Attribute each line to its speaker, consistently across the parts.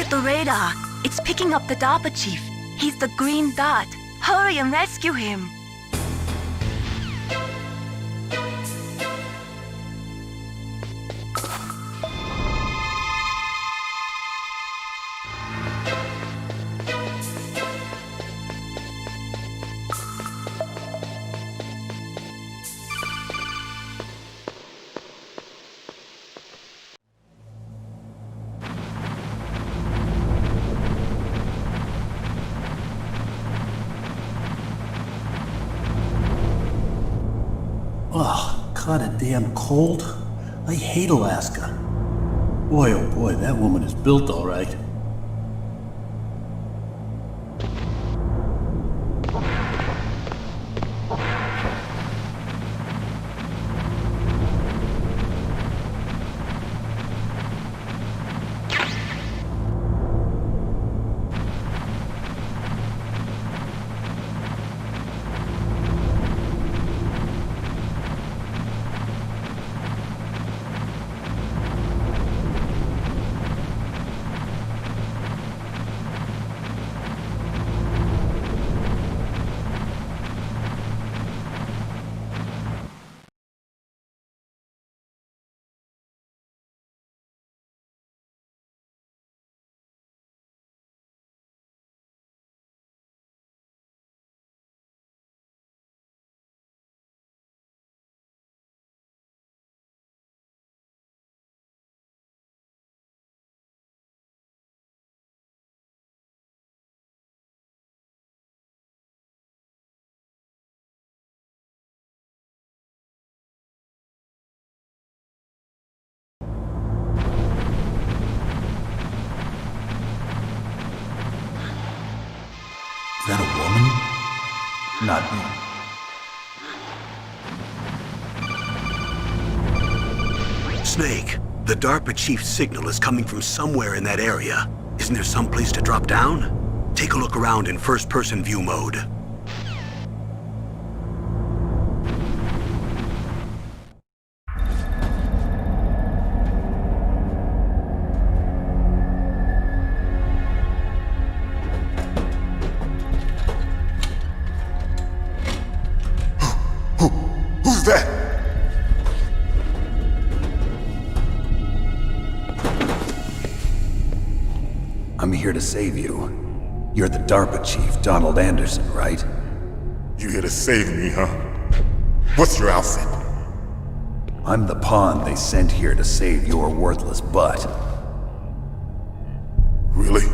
Speaker 1: The radar. It's picking up the DARPA chief. He's the green dot. Hurry and rescue him.
Speaker 2: Ugh, kinda damn cold. I hate Alaska. Boy, oh boy, that woman is built all right. Is that a woman? Not me.
Speaker 3: Snake, the DARPA chief's signal is coming from somewhere in that area. Isn't there some place to drop down? Take a look around in first-person view mode.
Speaker 4: Who's that?
Speaker 2: I'm here to save you. You're the DARPA chief, Donald Anderson, right?
Speaker 4: You here to save me, huh? What's your outfit?
Speaker 2: I'm the pawn they sent here to save your worthless butt.
Speaker 4: Really?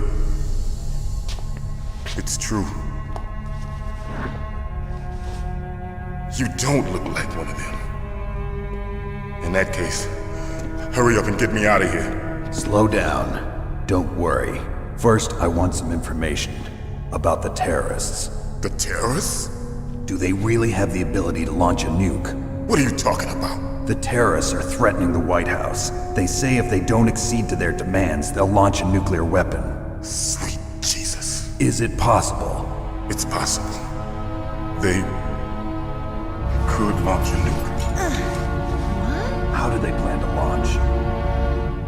Speaker 4: It's true. You don't look like one of them. In that case, hurry up and get me out of here.
Speaker 2: Slow down. Don't worry. First, I want some information about the terrorists.
Speaker 4: The terrorists?
Speaker 2: Do they really have the ability to launch a nuke?
Speaker 4: What are you talking about?
Speaker 2: The terrorists are threatening the White House. They say if they don't accede to their demands, they'll launch a nuclear weapon.
Speaker 4: Sweet Jesus.
Speaker 2: Is it possible?
Speaker 4: It's possible. They could launch a nuke.
Speaker 2: How do they plan to launch?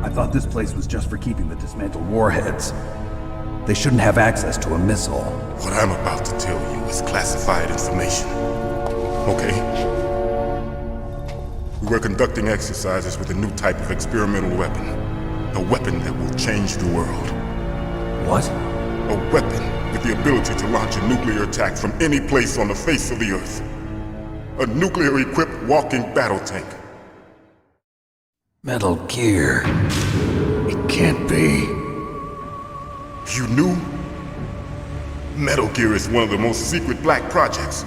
Speaker 2: I thought this place was just for keeping the dismantled warheads. They shouldn't have access to a missile.
Speaker 4: What I'm about to tell you is classified information. Okay? We were conducting exercises with a new type of experimental weapon. A weapon that will change the world.
Speaker 2: What?
Speaker 4: A weapon with the ability to launch a nuclear attack from any place on the face of the Earth. A nuclear-equipped walking battle tank.
Speaker 2: Metal Gear. It can't be.
Speaker 4: You knew? Metal Gear is one of the most secret black projects.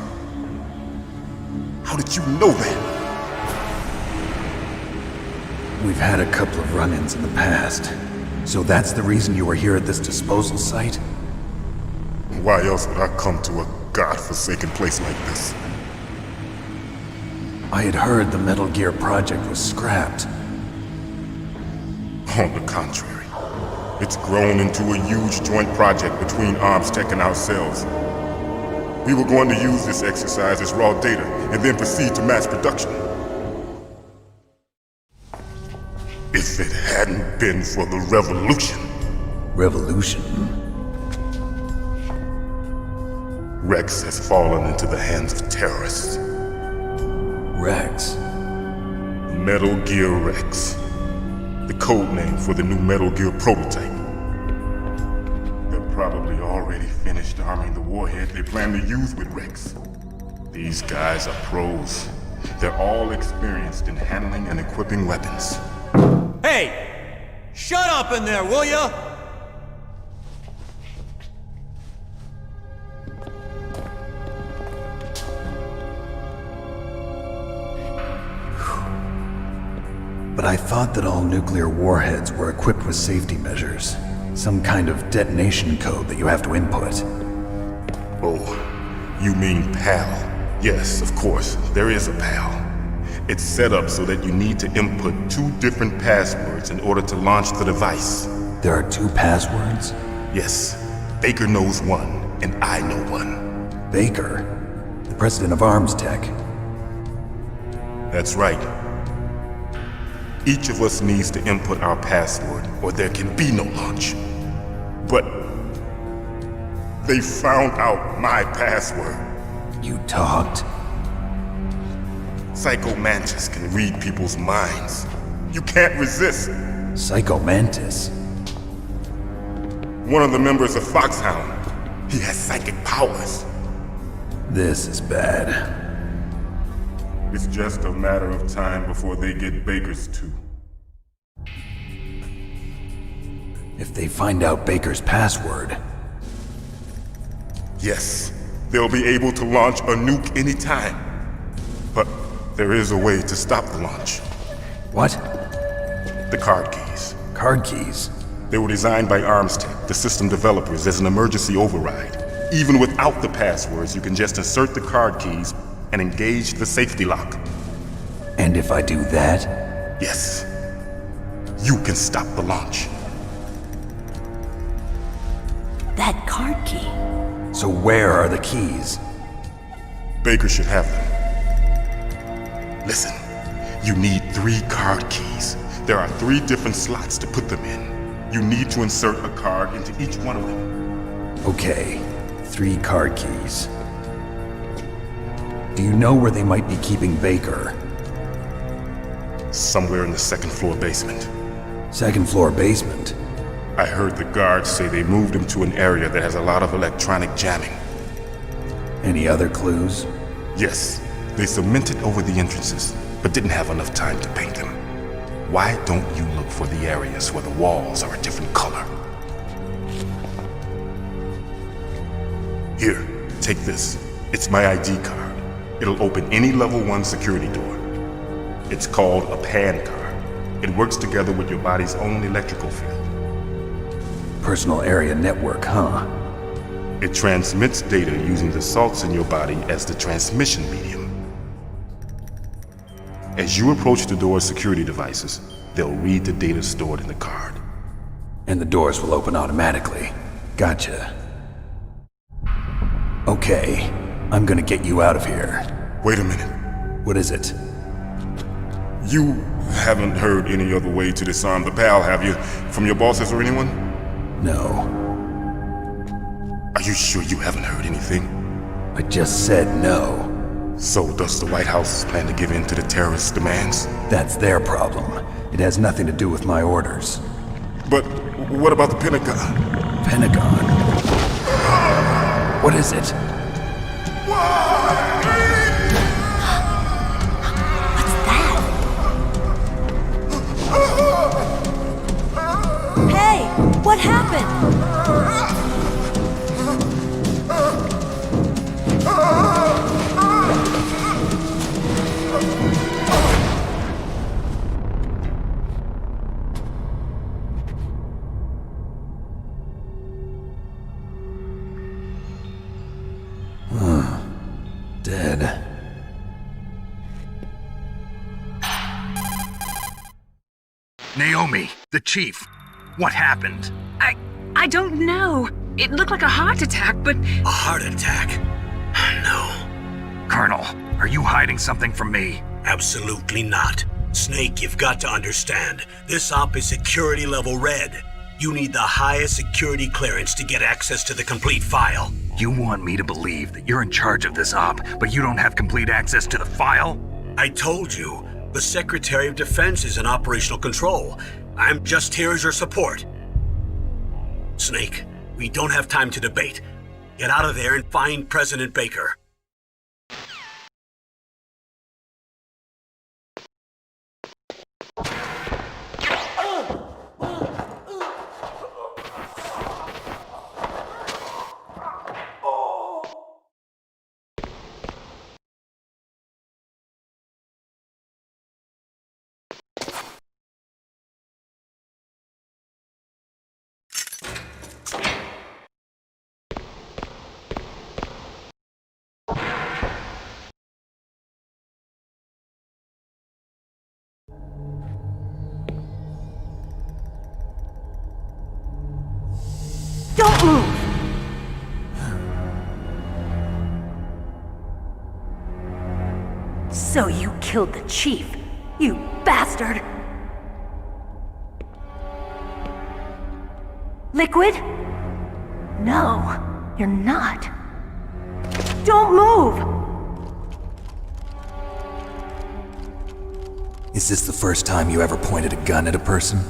Speaker 4: How did you know that?
Speaker 2: We've had a couple of run-ins in the past. So that's the reason you were here at this disposal site?
Speaker 4: Why else would I come to a godforsaken place like this?
Speaker 2: I had heard the Metal Gear project was scrapped.
Speaker 4: On the contrary, it's grown into a huge joint project between ArmsTech and ourselves. We were going to use this exercise as raw data and then proceed to mass production. If it hadn't been for the revolution.
Speaker 2: revolution?
Speaker 4: Rex has fallen into the hands of terrorists.
Speaker 2: Rex.
Speaker 4: Metal Gear Rex. The code name for the new Metal Gear prototype. They're probably already finished arming the warhead they plan to use with Rex. These guys are pros. They're all experienced in handling and equipping weapons.
Speaker 5: Hey! Shut up in there, will ya?
Speaker 2: But I thought that all nuclear warheads were equipped with safety measures. Some kind of detonation code that you have to input.
Speaker 4: Oh, you mean PAL? Yes, of course, there is a PAL. It's set up so that you need to input 2 different passwords in order to launch the device.
Speaker 2: There are 2 passwords?
Speaker 4: Yes, Baker knows one, and I know one.
Speaker 2: Baker? The president of Arms Tech?
Speaker 4: That's right. Each of us needs to input our password, or there can be no launch. But they found out my password.
Speaker 2: You talked?
Speaker 4: Psycho Mantis can read people's minds. You can't resist.
Speaker 2: Psycho Mantis?
Speaker 4: One of the members of Foxhound. He has psychic powers.
Speaker 2: This is bad.
Speaker 4: It's just a matter of time before they get Baker's too.
Speaker 2: If they find out Baker's password...
Speaker 4: Yes, they'll be able to launch a nuke anytime. But there is a way to stop the launch.
Speaker 2: What?
Speaker 4: The card keys.
Speaker 2: Card keys?
Speaker 4: They were designed by ArmsTech, the system developers, as an emergency override. Even without the passwords, you can just insert the card keys and engage the safety lock.
Speaker 2: And if I do that?
Speaker 4: Yes. You can stop the launch.
Speaker 1: That card key.
Speaker 2: So where are the keys?
Speaker 4: Baker should have them. Listen, you need 3 card keys. There are 3 different slots to put them in. You need to insert a card into each one of them.
Speaker 2: Okay, 3 card keys. Do you know where they might be keeping Baker?
Speaker 4: Somewhere in the 2nd floor basement.
Speaker 2: 2nd floor basement?
Speaker 4: I heard the guards say they moved him to an area that has a lot of electronic jamming.
Speaker 2: Any other clues?
Speaker 4: Yes, they cemented over the entrances, but didn't have enough time to paint them. Why don't you look for the areas where the walls are a different color? Here, take this. It's my ID card. It'll open any level 1 security door. It's called a PAN card. It works together with your body's own electrical field.
Speaker 2: Personal area network, huh?
Speaker 4: It transmits data using the salts in your body as the transmission medium. As you approach the door's security devices, they'll read the data stored in the card.
Speaker 2: And the doors will open automatically. Gotcha. Okay, I'm gonna get you out of here.
Speaker 4: Wait a minute.
Speaker 2: What is it?
Speaker 4: You haven't heard any other way to disarm the PAL, have you? From your bosses or anyone?
Speaker 2: No.
Speaker 4: Are you sure you haven't heard anything?
Speaker 2: I just said no.
Speaker 4: So does the White House plan to give in to the terrorists' demands?
Speaker 2: That's their problem. It has nothing to do with my orders.
Speaker 4: But what about the Pentagon?
Speaker 2: Pentagon? What is it?
Speaker 1: What's that? Hey! What happened?
Speaker 2: Dead.
Speaker 6: Naomi, the chief. What happened?
Speaker 7: I don't know. It looked like a heart attack, but
Speaker 3: A heart attack? No,
Speaker 6: Colonel, are you hiding something from me?
Speaker 3: absolutely not. Snake, you've got to understand. This op is security level red. You need the highest security clearance to get access to the complete file.
Speaker 6: You want me to believe that you're in charge of this op, but you don't have complete access to the file?
Speaker 3: I told you, the Secretary of Defense is in operational control. I'm just here as your support. Snake, we don't have time to debate. Get out of there and find President Baker.
Speaker 1: Don't move! So you killed the chief, you bastard! Liquid? No, you're not. Don't move!
Speaker 2: Is this the first time you ever pointed a gun at a person?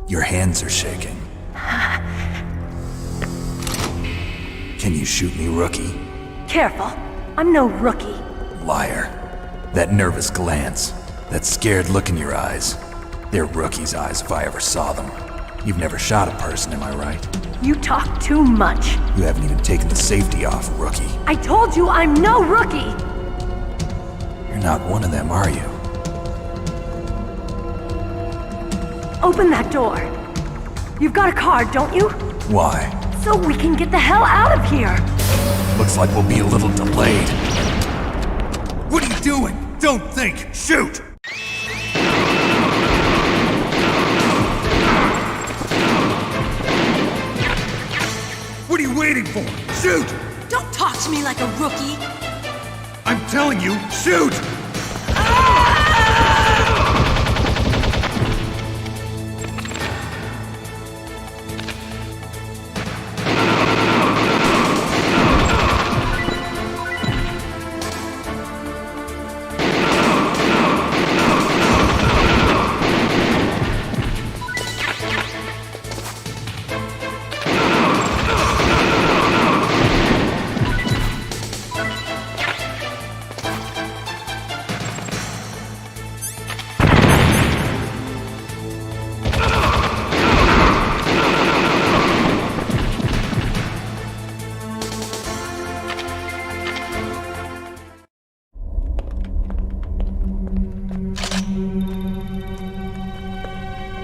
Speaker 2: Your hands are shaking. Can you shoot me, rookie?
Speaker 1: Careful, I'm no rookie.
Speaker 2: Liar. That nervous glance, that scared look in your eyes. They're rookie's eyes if I ever saw them. You've never shot a person, am I right?
Speaker 1: You talk too much.
Speaker 2: You haven't even taken the safety off, rookie.
Speaker 1: I told you I'm no rookie!
Speaker 2: You're not one of them, are you?
Speaker 1: Open that door. You've got a card, don't you?
Speaker 2: Why?
Speaker 1: So we can get the hell out of here!
Speaker 2: Looks like we'll be a little delayed.
Speaker 5: What are you doing? Don't think! Shoot! What are you waiting for? Shoot!
Speaker 8: Don't talk to me like a rookie.
Speaker 5: I'm telling you, shoot!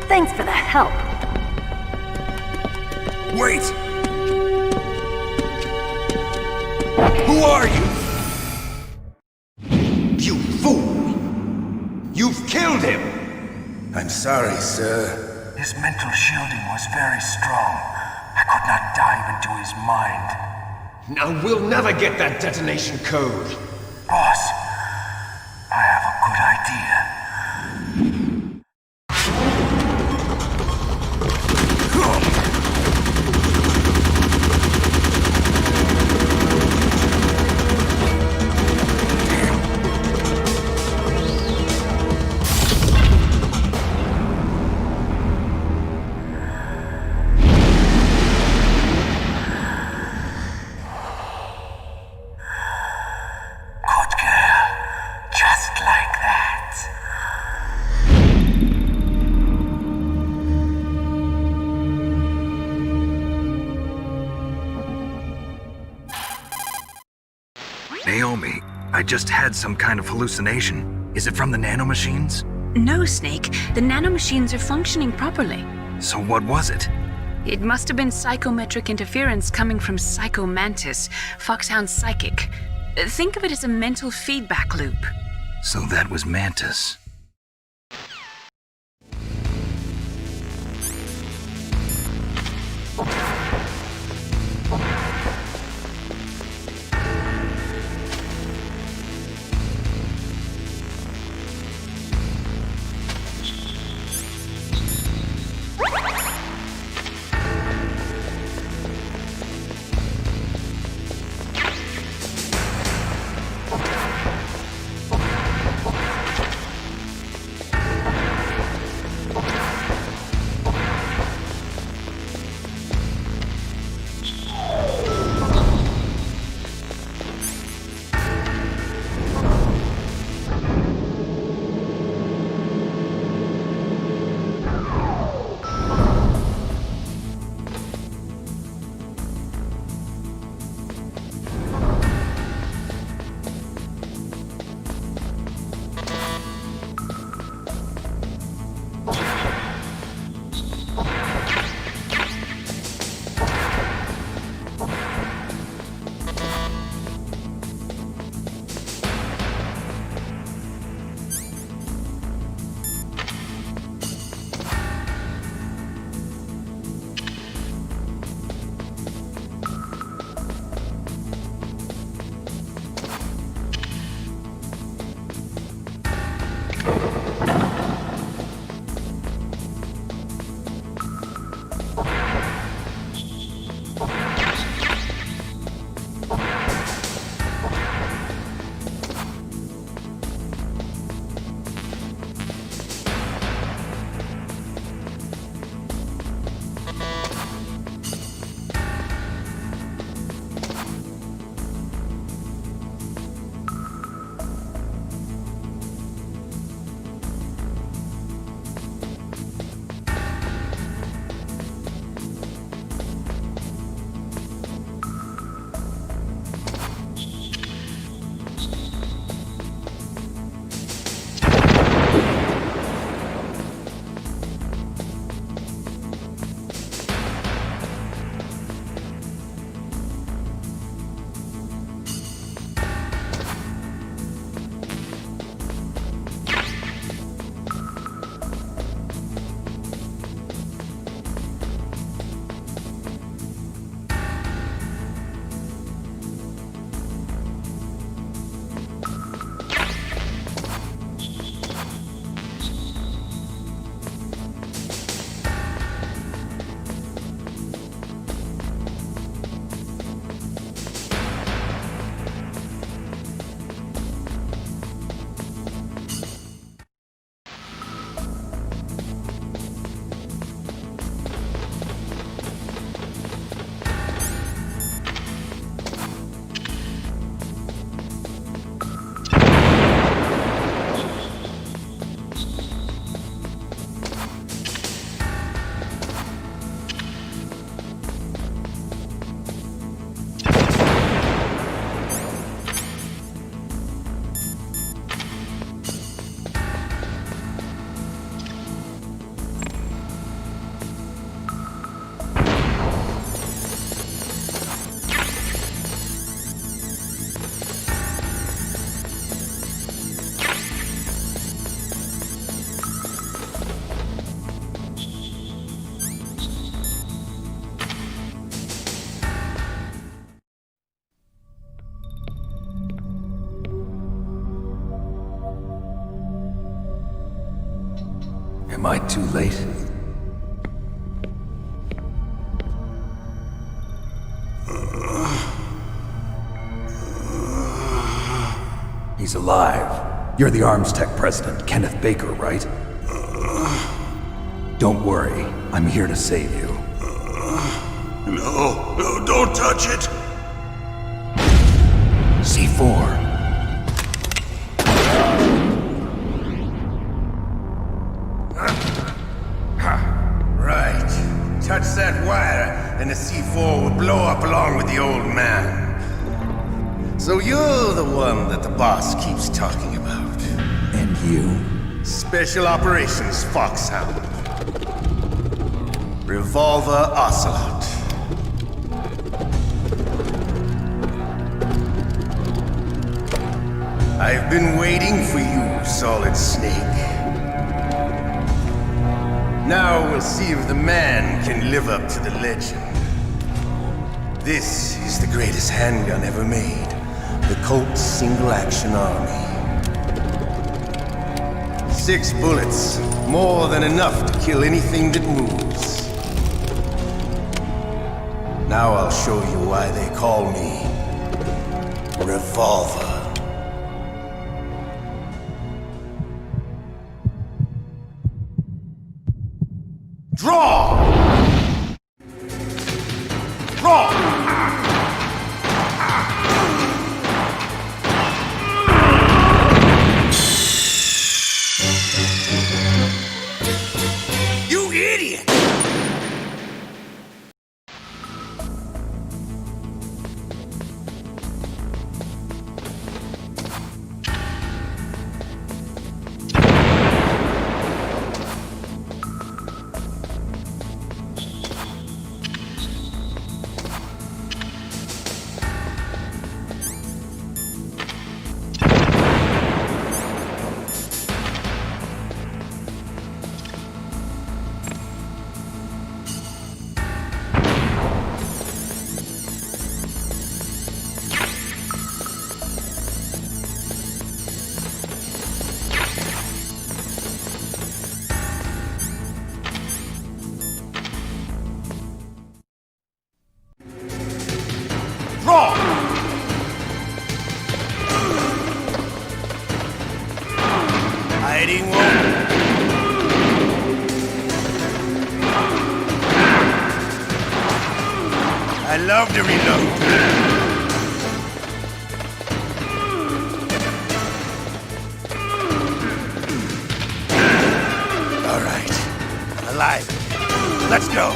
Speaker 1: Thanks for the help.
Speaker 5: Wait! Who are you?
Speaker 9: You fool! You've killed him!
Speaker 10: I'm sorry, sir.
Speaker 6: His mental shielding was very strong. I could not dive into his mind.
Speaker 9: Now we'll never get that detonation code.
Speaker 6: Boss, I have a good idea. Naomi, I just had some kind of hallucination. Is it from the nanomachines?
Speaker 7: No, Snake. The nanomachines are functioning properly.
Speaker 6: So what was it?
Speaker 7: It must have been psychometric interference coming from Psycho Mantis, Foxhound's psychic. Think of it as a mental feedback loop.
Speaker 6: So that was Mantis.
Speaker 2: Am I too late? He's alive. You're the Arms Tech president, Kenneth Baker, right? Don't worry. I'm here to save you.
Speaker 4: No, don't touch it!
Speaker 2: C4.
Speaker 10: Right. Touch that wire, and the C4 will blow up along with the old man. So you're the one that the boss keeps talking about.
Speaker 2: And you?
Speaker 10: Special Operations Foxhound. Revolver Ocelot. I've been waiting for you, Solid Snake. Now we'll see if the man can live up to the legend. This is the greatest handgun ever made. The Colt Single Action Army. 6 bullets, more than enough to kill anything that moves. Now I'll show you why they call me Revolver. Draw! Draw! You idiot! Draw! Hiding one. I love to reload. All right. I'm alive. Let's go.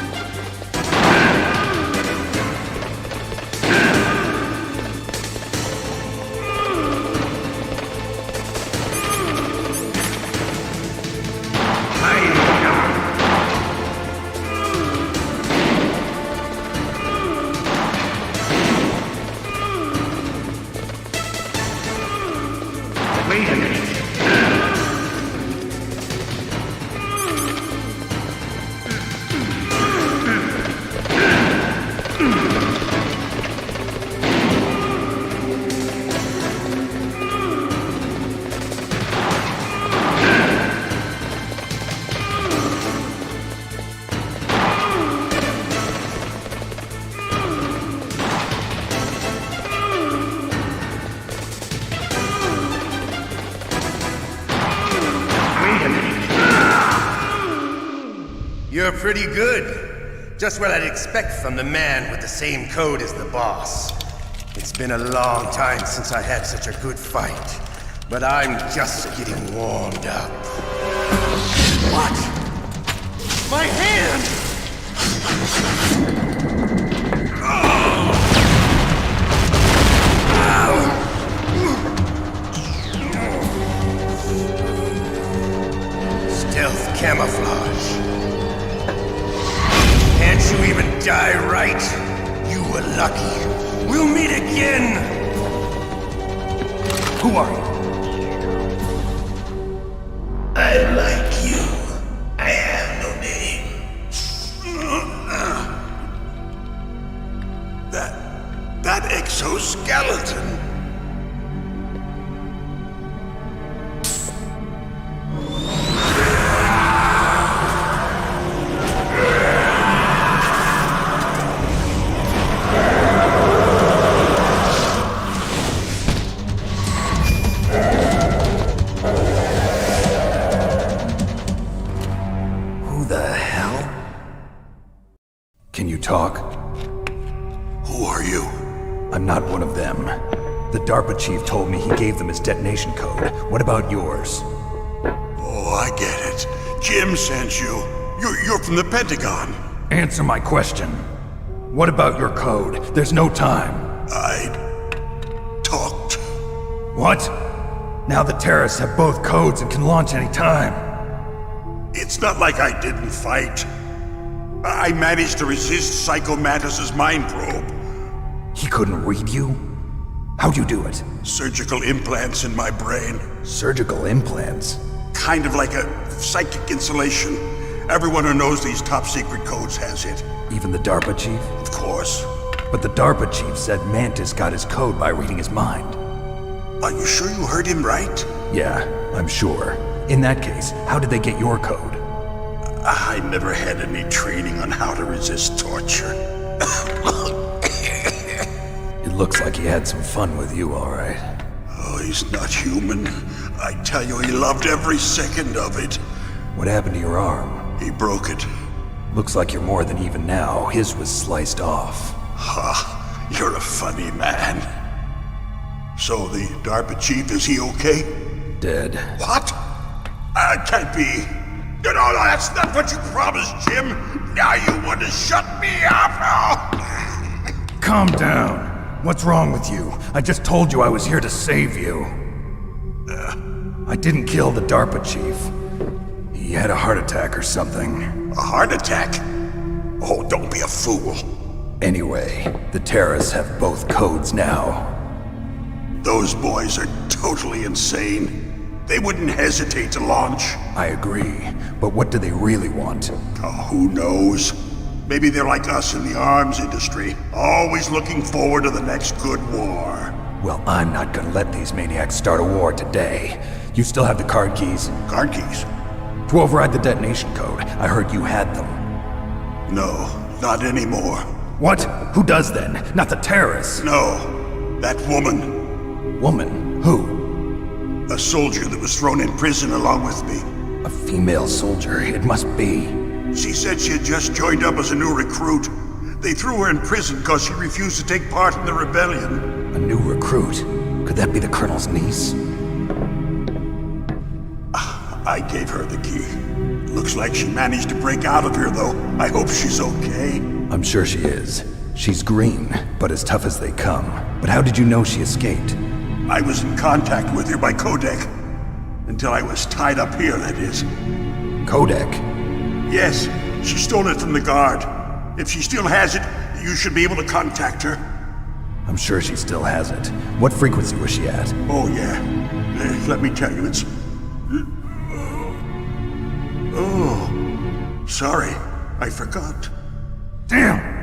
Speaker 6: Wait a minute.
Speaker 10: You're pretty good. Just what I'd expect from the man with the same code as the boss. It's been a long time since I had such a good fight, but I'm just getting warmed up. What? My hand! Stealth camouflage. Can't you even die right? You were lucky. We'll meet again! Who are you? I like you. I have no name. That exoskeleton.
Speaker 2: the hell? Can you talk?
Speaker 3: Who are you?
Speaker 2: I'm not one of them. The DARPA chief told me he gave them his detonation code. What about yours?
Speaker 3: Oh, I get it. Jim sent you. You're from the Pentagon.
Speaker 2: Answer my question. What about your code? There's no time.
Speaker 3: I talked.
Speaker 2: What? Now the terrorists have both codes and can launch any time.
Speaker 3: It's not like I didn't fight. I managed to resist Psycho Mantis's mind probe.
Speaker 2: He couldn't read you? How'd you do it?
Speaker 3: Surgical implants in my brain.
Speaker 2: Surgical implants?
Speaker 3: Kind of like a psychic insulation. Everyone who knows these top secret codes has it.
Speaker 2: Even the DARPA chief?
Speaker 3: Of course.
Speaker 2: But the DARPA chief said Mantis got his code by reading his mind.
Speaker 3: Are you sure you heard him right?
Speaker 2: Yeah, I'm sure. In that case, how did they get your code?
Speaker 3: I never had any training on how to resist torture.
Speaker 2: It looks like he had some fun with you, all right.
Speaker 3: Oh, he's not human. I tell you, he loved every second of it.
Speaker 2: What happened to your arm?
Speaker 3: He broke it.
Speaker 2: Looks like you're more than even now. His was sliced off.
Speaker 3: Ha, you're a funny man. So the DARPA chief, is he okay?
Speaker 2: Dead.
Speaker 3: What? Can't be. No, that's not what you promised, Jim. Now you want to shut me up?
Speaker 2: Calm down. What's wrong with you? I just told you I was here to save you. I didn't kill the DARPA chief. He had a heart attack or something.
Speaker 3: A heart attack? Oh, don't be a fool.
Speaker 2: Anyway, the terrorists have both codes now.
Speaker 3: Those boys are totally insane. They wouldn't hesitate to launch.
Speaker 2: I agree, but what do they really want?
Speaker 3: Oh, who knows? Maybe they're like us in the arms industry, always looking forward to the next good war.
Speaker 2: Well, I'm not gonna let these maniacs start a war today. You still have the card keys?
Speaker 3: Card keys?
Speaker 2: To override the detonation code. I heard you had them.
Speaker 3: No, not anymore.
Speaker 2: What? Who does then? Not the terrorists?
Speaker 3: No, that woman.
Speaker 2: Woman? Who?
Speaker 3: A soldier that was thrown in prison along with me.
Speaker 2: A female soldier, it must be.
Speaker 3: She said she had just joined up as a new recruit. They threw her in prison because she refused to take part in the rebellion.
Speaker 2: A new recruit? Could that be the Colonel's niece?
Speaker 3: I gave her the key. Looks like she managed to break out of here, though. I hope she's okay.
Speaker 2: I'm sure she is. She's green, but as tough as they come. But how did you know she escaped?
Speaker 3: I was in contact with her by codec. Until I was tied up here, that is.
Speaker 2: Codec?
Speaker 3: Yes, she stole it from the guard. If she still has it, you should be able to contact her.
Speaker 2: I'm sure she still has it. What frequency was she at?
Speaker 3: Oh, yeah. Let me tell you, it's... Oh, sorry. I forgot.
Speaker 2: Damn!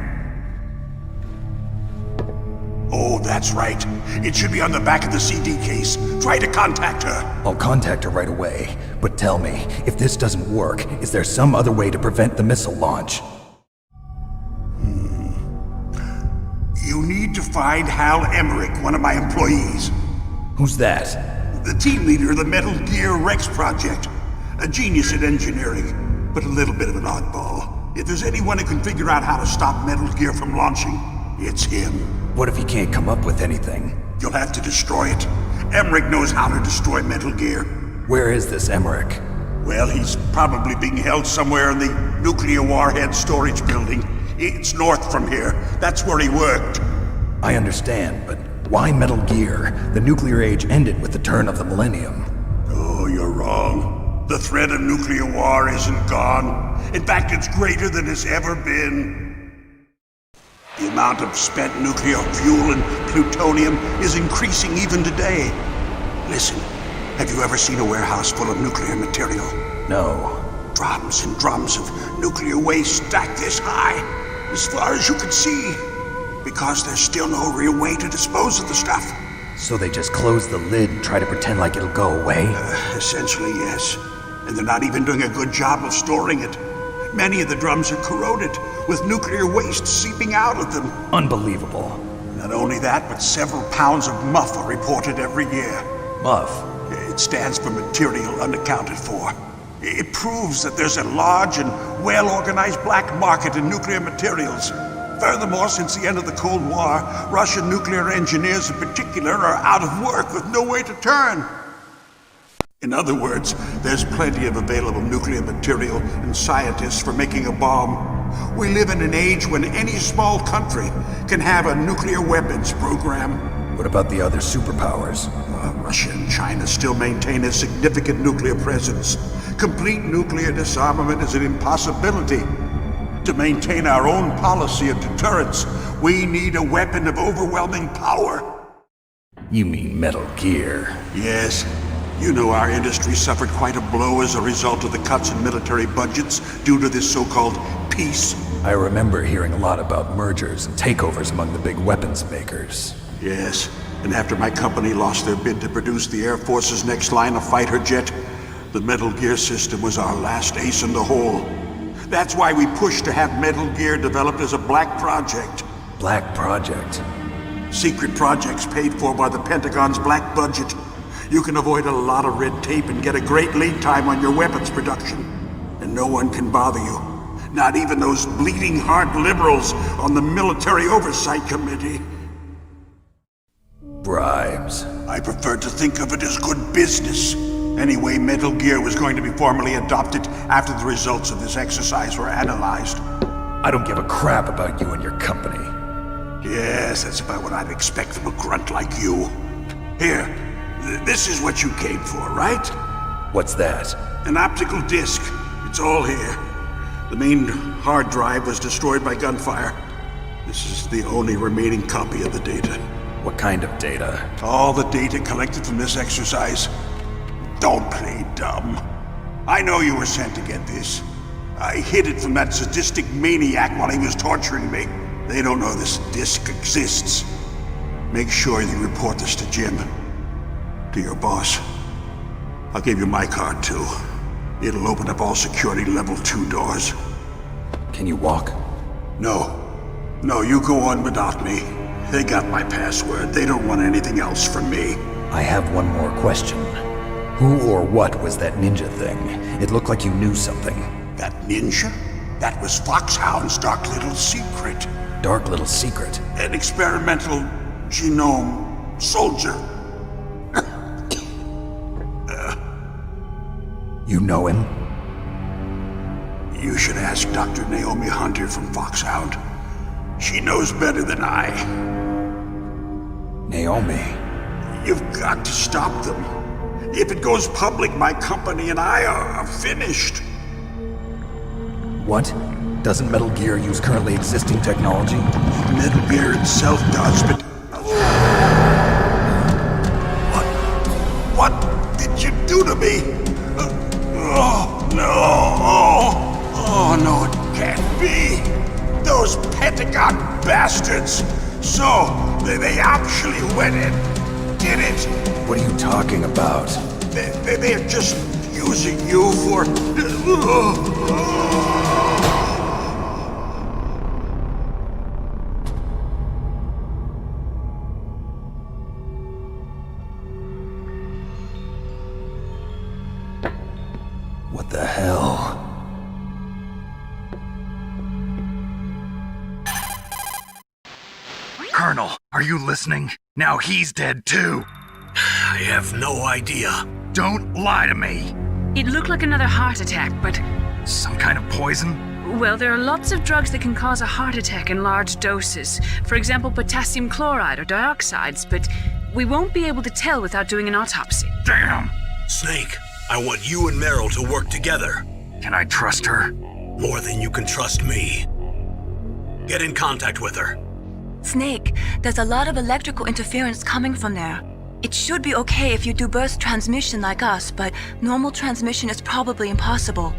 Speaker 3: Oh, that's right. It should be on the back of the CD case. Try to contact her.
Speaker 2: I'll contact her right away. But tell me, if this doesn't work, is there some other way to prevent the missile launch?
Speaker 3: You need to find Hal Emmerich, one of my employees.
Speaker 2: Who's that?
Speaker 3: The team leader of the Metal Gear Rex project. A genius at engineering, but a little bit of an oddball. If there's anyone who can figure out how to stop Metal Gear from launching, it's him.
Speaker 2: What if he can't come up with anything?
Speaker 3: You'll have to destroy it. Emmerich knows how to destroy Metal Gear.
Speaker 2: Where is this Emmerich?
Speaker 3: Well, he's probably being held somewhere in the nuclear warhead storage building. It's north from here. That's where he worked.
Speaker 2: I understand, but why Metal Gear? The nuclear age ended with the turn of the millennium.
Speaker 3: Oh, you're wrong. The threat of nuclear war isn't gone. In fact, it's greater than it's ever been. The amount of spent nuclear fuel and plutonium is increasing even today. Listen, have you ever seen a warehouse full of nuclear material?
Speaker 2: No.
Speaker 3: Drums and drums of nuclear waste stacked this high, as far as you can see. Because there's still no real way to dispose of the stuff.
Speaker 2: So they just close the lid and try to pretend like it'll go away?
Speaker 3: Essentially, yes. And they're not even doing a good job of storing it. Many of the drums are corroded, with nuclear waste seeping out of them.
Speaker 2: Unbelievable.
Speaker 3: Not only that, but several pounds of MUF are reported every year.
Speaker 2: MUF?
Speaker 3: It stands for material unaccounted for.
Speaker 11: It proves that there's a large and well-organized black market in nuclear materials. Furthermore, since the end of the Cold War, Russian nuclear engineers in particular are out of work with no way to turn. In other words, there's plenty of available nuclear material and scientists for making a bomb. We live in an age when any small country can have a nuclear weapons program.
Speaker 2: What about the other superpowers?
Speaker 11: Russia and China still maintain a significant nuclear presence. Complete nuclear disarmament is an impossibility. To maintain our own policy of deterrence, we need a weapon of overwhelming power.
Speaker 2: You mean Metal Gear?
Speaker 11: Yes. You know our industry suffered quite a blow as a result of the cuts in military budgets due to this so-called peace.
Speaker 2: I remember hearing a lot about mergers and takeovers among the big weapons makers.
Speaker 11: Yes, and after my company lost their bid to produce the Air Force's next line of fighter jet, the Metal Gear system was our last ace in the hole. That's why we pushed to have Metal Gear developed as a black project.
Speaker 2: Black project?
Speaker 11: Secret projects paid for by the Pentagon's black budget. You can avoid a lot of red tape and get a great lead time on your weapons production. And no one can bother you. Not even those bleeding heart liberals on the Military Oversight Committee.
Speaker 2: Bribes.
Speaker 11: I prefer to think of it as good business. Anyway, Metal Gear was going to be formally adopted after the results of this exercise were analyzed.
Speaker 2: I don't give a crap about you and your company.
Speaker 11: Yes, that's about what I'd expect from a grunt like you. Here, this is what you came for, right?
Speaker 2: What's that?
Speaker 11: An optical disc. It's all here. The main hard drive was destroyed by gunfire. This is the only remaining copy of the data.
Speaker 2: What kind of data?
Speaker 11: All the data collected from this exercise. Don't play dumb. I know you were sent to get this. I hid it from that sadistic maniac while he was torturing me. They don't know this disc exists. Make sure you report this to Jim. To your boss. I'll give you my card too. It'll open up all security level 2 doors.
Speaker 2: Can you walk?
Speaker 11: No. No, you go on without me. They got my password. They don't want anything else from me.
Speaker 2: I have one more question. Who or what was that ninja thing? It looked like you knew something.
Speaker 11: That ninja? That was Foxhound's dark little secret.
Speaker 2: Dark little secret?
Speaker 11: An experimental genome soldier.
Speaker 2: You know him?
Speaker 11: You should ask Dr. Naomi Hunter from Foxhound. She knows better than I.
Speaker 2: Naomi?
Speaker 11: You've got to stop them. If it goes public, my company and I are finished.
Speaker 2: What? Doesn't Metal Gear use currently existing technology?
Speaker 11: Metal Gear itself does, but... What did you do to me? Oh, no. Oh, no, it can't be. Those Pentagon bastards. So, they actually went and did it.
Speaker 2: What are you talking about?
Speaker 11: They're just using you for...
Speaker 2: What the hell?
Speaker 6: Colonel, are you listening? Now he's dead too.
Speaker 3: I have no idea.
Speaker 6: Don't lie to me.
Speaker 7: It looked like another heart attack, but...
Speaker 6: Some kind of poison?
Speaker 7: Well, there are lots of drugs that can cause a heart attack in large doses. For example, potassium chloride or dioxides, but we won't be able to tell without doing an autopsy.
Speaker 6: Damn!
Speaker 3: Snake, I want you and Meryl to work together.
Speaker 6: Can I trust her?
Speaker 3: More than you can trust me. Get in contact with her.
Speaker 1: Snake, there's a lot of electrical interference coming from there. It should be okay if you do burst transmission like us, but normal transmission is probably impossible.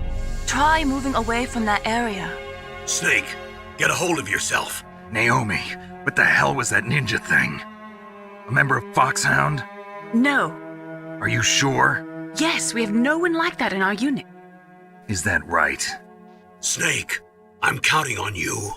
Speaker 1: Try moving away from that area.
Speaker 3: Snake, get a hold of yourself.
Speaker 6: Naomi, what the hell was that ninja thing? A member of Foxhound?
Speaker 7: No.
Speaker 6: Are you sure?
Speaker 7: Yes, we have no one like that in our unit.
Speaker 6: Is that right?
Speaker 3: Snake, I'm counting on you.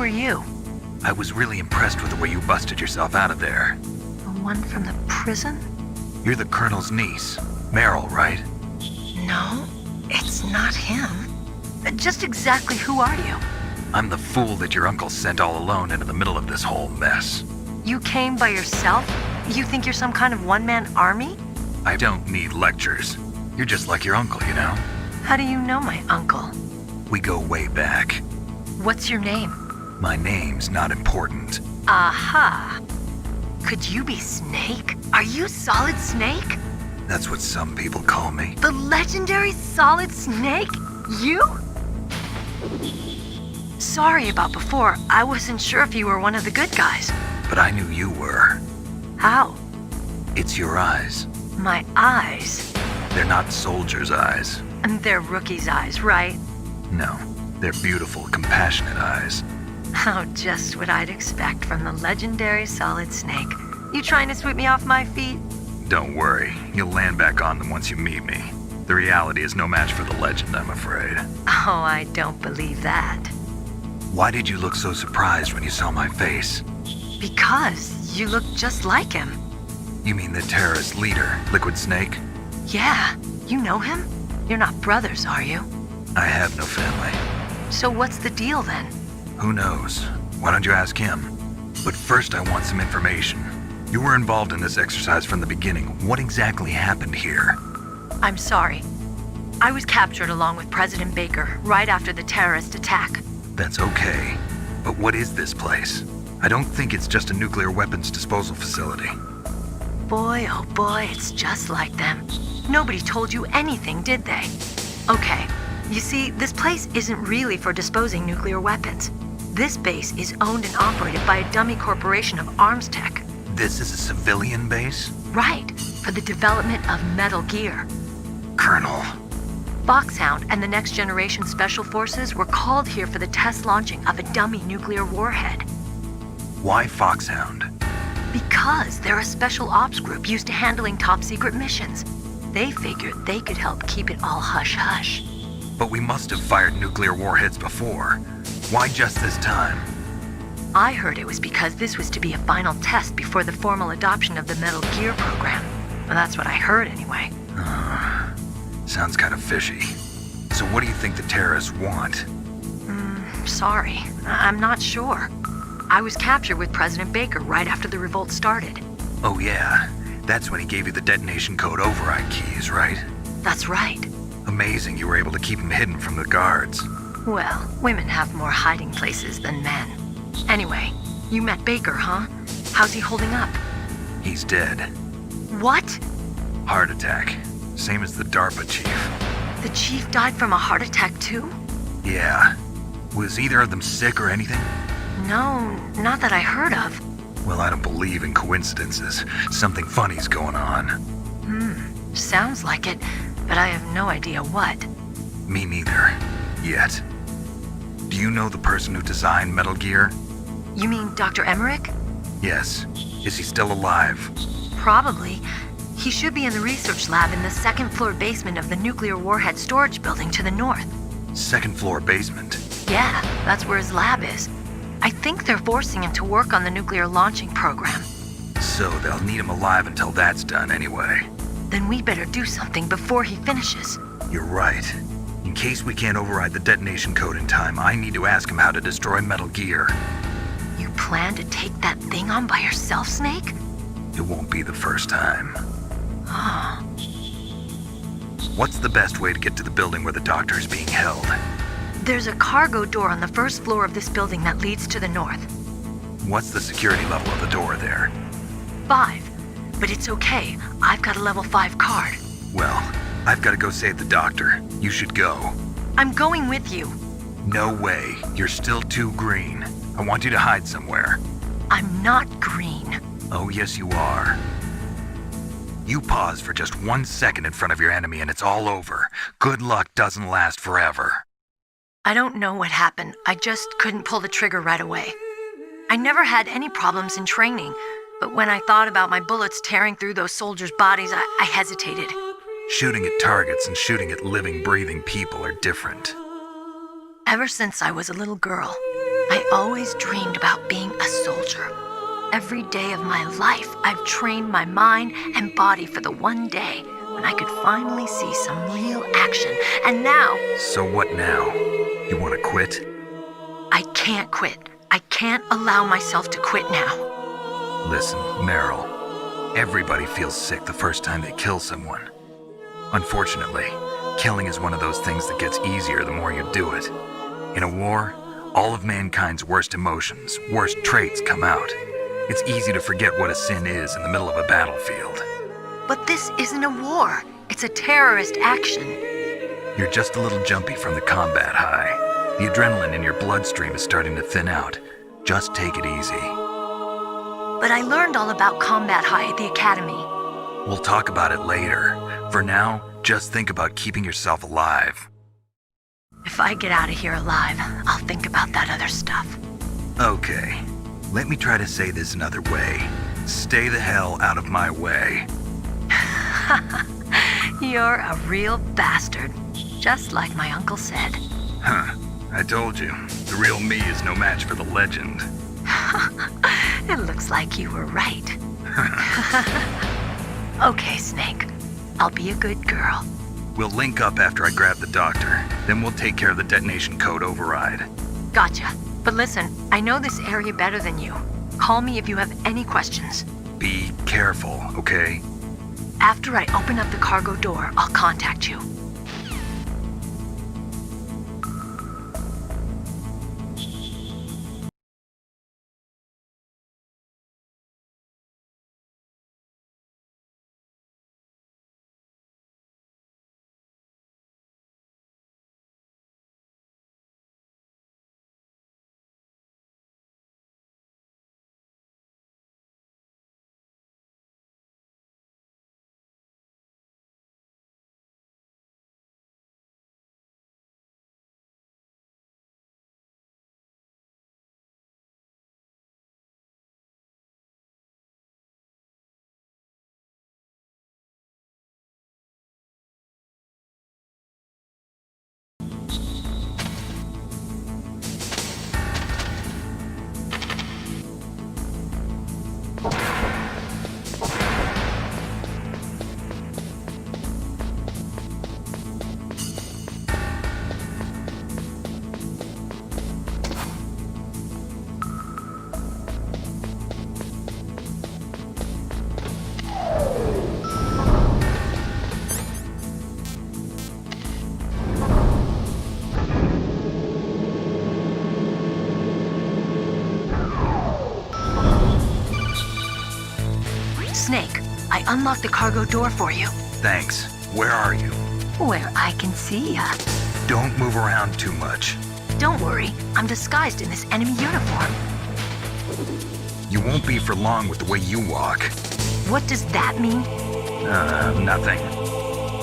Speaker 1: are you?
Speaker 6: I was really impressed with the way you busted yourself out of there.
Speaker 1: The one from the prison?
Speaker 6: You're the Colonel's niece, Meryl, right?
Speaker 1: No, it's not him. Just exactly who are you?
Speaker 6: I'm the fool that your uncle sent all alone into the middle of this whole mess.
Speaker 1: You came by yourself? You think you're some kind of one-man army?
Speaker 6: I don't need lectures. You're just like your uncle, you know?
Speaker 1: How do you know my uncle?
Speaker 6: We go way back.
Speaker 1: What's your name?
Speaker 6: My name's not important.
Speaker 1: Aha. Could you be Snake? Are you Solid Snake?
Speaker 6: That's what some people call me.
Speaker 1: The legendary Solid Snake? You? Sorry about before. I wasn't sure if you were one of the good guys.
Speaker 6: But I knew you were.
Speaker 1: How?
Speaker 6: It's your eyes.
Speaker 1: My eyes?
Speaker 6: They're not soldiers' eyes.
Speaker 1: And they're rookies' eyes, right?
Speaker 6: No, they're beautiful, compassionate eyes.
Speaker 1: Oh, just what I'd expect from the legendary Solid Snake. You trying to sweep me off my feet?
Speaker 6: Don't worry, you'll land back on them once you meet me. The reality is no match for the legend, I'm afraid.
Speaker 1: Oh, I don't believe that.
Speaker 6: Why did you look so surprised when you saw my face?
Speaker 1: Because you look just like him.
Speaker 6: You mean the terrorist leader, Liquid Snake?
Speaker 1: Yeah, you know him? You're not brothers, are you?
Speaker 6: I have no family.
Speaker 1: So what's the deal then?
Speaker 6: Who knows? Why don't you ask him? But first I want some information. You were involved in this exercise from the beginning. What exactly happened here?
Speaker 1: I'm sorry. I was captured along with President Baker right after the terrorist attack.
Speaker 6: That's okay. But what is this place? I don't think it's just a nuclear weapons disposal facility.
Speaker 1: Boy, oh boy, it's just like them. Nobody told you anything, did they? Okay, you see, this place isn't really for disposing nuclear weapons. This base is owned and operated by a dummy corporation of arms tech.
Speaker 6: This is a civilian base?
Speaker 1: Right, for the development of Metal Gear.
Speaker 6: Colonel.
Speaker 1: Foxhound and the Next Generation Special Forces were called here for the test launching of a dummy nuclear warhead.
Speaker 6: Why Foxhound?
Speaker 1: Because they're a special ops group used to handling top-secret missions. They figured they could help keep it all hush-hush.
Speaker 6: But we must have fired nuclear warheads before. Why just this time?
Speaker 1: I heard it was because this was to be a final test before the formal adoption of the Metal Gear program. Well, that's what I heard anyway.
Speaker 6: Sounds kind of fishy. So what do you think the terrorists want?
Speaker 1: Sorry, I'm not sure. I was captured with President Baker right after the revolt started.
Speaker 6: Oh yeah, that's when he gave you the detonation code override keys, right?
Speaker 1: That's right.
Speaker 6: Amazing you were able to keep him hidden from the guards.
Speaker 1: Well, women have more hiding places than men. Anyway, you met Baker, huh? How's he holding up?
Speaker 6: He's dead.
Speaker 1: What?
Speaker 6: Heart attack. Same as the DARPA chief.
Speaker 1: The chief died from a heart attack too?
Speaker 6: Yeah. Was either of them sick or anything?
Speaker 1: No, not that I heard of.
Speaker 6: Well, I don't believe in coincidences. Something funny's going on.
Speaker 1: Sounds like it, but I have no idea what.
Speaker 6: Me neither. Yet. Do you know the person who designed Metal Gear?
Speaker 1: You mean Dr. Emmerich?
Speaker 6: Yes. Is he still alive?
Speaker 1: Probably. He should be in the research lab in the second-floor basement of the nuclear warhead storage building to the north.
Speaker 6: Second floor basement?
Speaker 1: Yeah, that's where his lab is. I think they're forcing him to work on the nuclear launching program.
Speaker 6: So they'll need him alive until that's done anyway.
Speaker 1: Then we better do something before he finishes.
Speaker 6: You're right. In case we can't override the detonation code in time, I need to ask him how to destroy Metal Gear.
Speaker 1: You plan to take that thing on by yourself, Snake?
Speaker 6: It won't be the first time.
Speaker 1: Oh.
Speaker 6: What's the best way to get to the building where the doctor is being held?
Speaker 1: There's a cargo door on the first floor of this building that leads to the north.
Speaker 6: What's the security level of the door there?
Speaker 1: 5. But it's okay. I've got a level 5 card.
Speaker 6: Well, I've got to go save the doctor. You should go.
Speaker 1: I'm going with you.
Speaker 6: No way. You're still too green. I want you to hide somewhere.
Speaker 1: I'm not green.
Speaker 6: Oh, yes, you are. You pause for just 1 second in front of your enemy and it's all over. Good luck doesn't last forever.
Speaker 1: I don't know what happened. I just couldn't pull the trigger right away. I never had any problems in training, but when I thought about my bullets tearing through those soldiers' bodies, I hesitated.
Speaker 6: Shooting at targets and shooting at living, breathing people are different.
Speaker 1: Ever since I was a little girl,
Speaker 8: I always dreamed about being a soldier. Every day of my life, I've trained my mind and body for the one day when I could finally see some real action. And now...
Speaker 6: So what now? You want to quit?
Speaker 8: I can't quit. I can't allow myself to quit now.
Speaker 6: Listen, Meryl. Everybody feels sick the first time they kill someone. Unfortunately, killing is one of those things that gets easier the more you do it. In a war, all of mankind's worst emotions, worst traits come out. It's easy to forget what a sin is in the middle of a battlefield.
Speaker 8: But this isn't a war. It's a terrorist action.
Speaker 6: You're just a little jumpy from the combat high. The adrenaline in your bloodstream is starting to thin out. Just take it easy.
Speaker 8: But I learned all about combat high at the academy.
Speaker 6: We'll talk about it later. For now, just think about keeping yourself alive.
Speaker 8: If I get out of here alive, I'll think about that other stuff.
Speaker 6: Okay. Let me try to say this another way. Stay the hell out of my way.
Speaker 8: You're a real bastard. Just like my uncle said.
Speaker 6: Huh. I told you. The real me is no match for the legend.
Speaker 8: It looks like you were right. Okay, Snake. I'll be a good girl.
Speaker 6: We'll link up after I grab the doctor. Then we'll take care of the detonation code override.
Speaker 8: Gotcha. But listen, I know this area better than you. Call me if you have any questions.
Speaker 6: Be careful, okay?
Speaker 8: After I open up the cargo door, I'll contact you. Snake, I unlocked the cargo door for you.
Speaker 6: Thanks. Where are you?
Speaker 8: Where I can see ya.
Speaker 6: Don't move around too much.
Speaker 8: Don't worry, I'm disguised in this enemy uniform.
Speaker 6: You won't be for long with the way you walk.
Speaker 8: What does that mean?
Speaker 6: Nothing.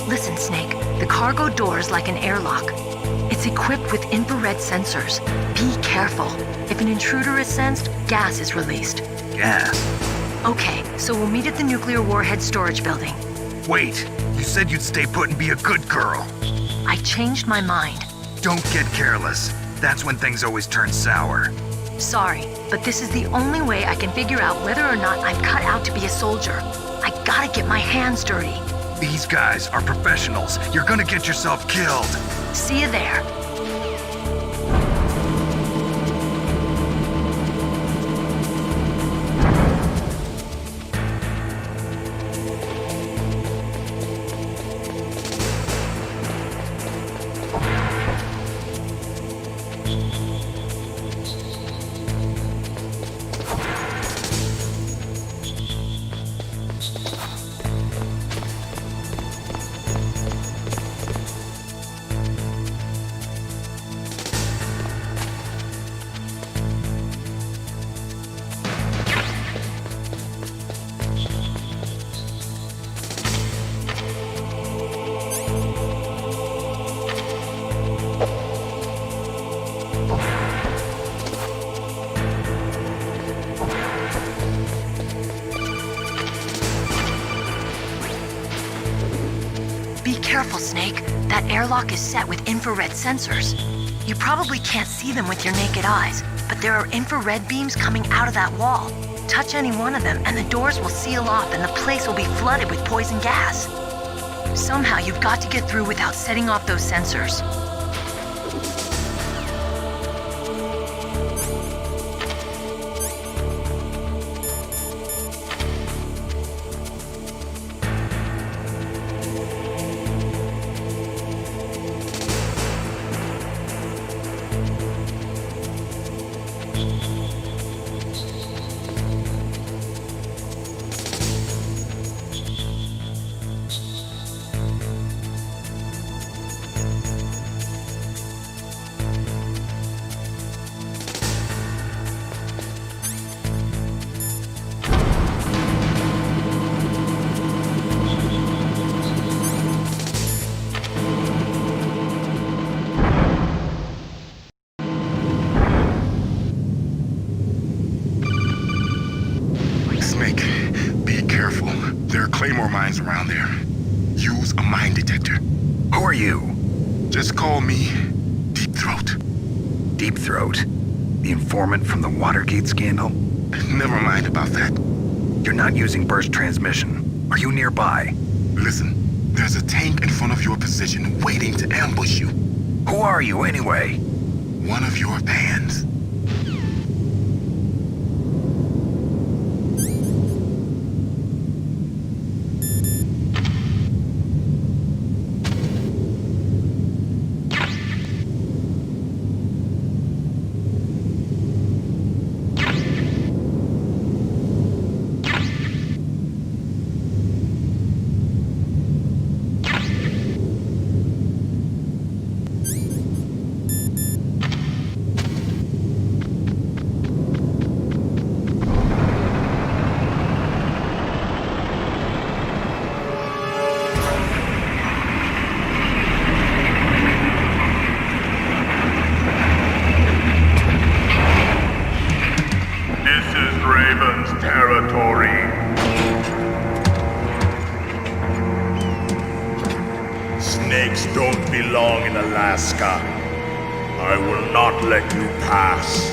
Speaker 8: Listen, Snake, the cargo door is like an airlock. It's equipped with infrared sensors. Be careful. If an intruder is sensed, gas is released.
Speaker 6: Gas?
Speaker 8: Okay, so we'll meet at the nuclear warhead storage building.
Speaker 6: Wait, you said you'd stay put and be a good girl.
Speaker 8: I changed my mind.
Speaker 6: Don't get careless. That's when things always turn sour.
Speaker 8: Sorry, but this is the only way I can figure out whether or not I'm cut out to be a soldier. I gotta get my hands dirty.
Speaker 6: These guys are professionals. You're gonna get yourself killed.
Speaker 8: See you there. Be careful, Snake. That airlock is set with infrared sensors. You probably can't see them with your naked eyes, but there are infrared beams coming out of that wall. Touch any one of them, and the doors will seal off, and the place will be flooded with poison gas. Somehow you've got to get through without setting off those sensors.
Speaker 4: Snake, be careful. There are Claymore mines around there. Use a mine detector.
Speaker 6: Who are you?
Speaker 4: Just call me Deep Throat.
Speaker 6: Deep Throat? The informant from the Watergate scandal?
Speaker 4: Never mind about that.
Speaker 6: You're not using burst transmission. Are you nearby?
Speaker 4: Listen, there's a tank in front of your position waiting to ambush you.
Speaker 6: Who are you anyway?
Speaker 4: One of your fans.
Speaker 12: Snakes don't belong in Alaska. I will not let you pass.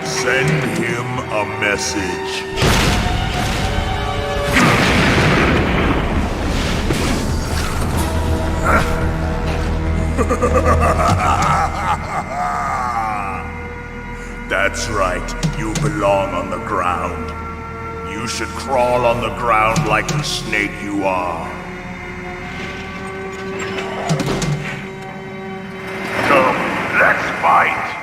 Speaker 12: Send him a message. That's right, you belong on the ground. You should crawl on the ground like the snake you are. Come, let's fight!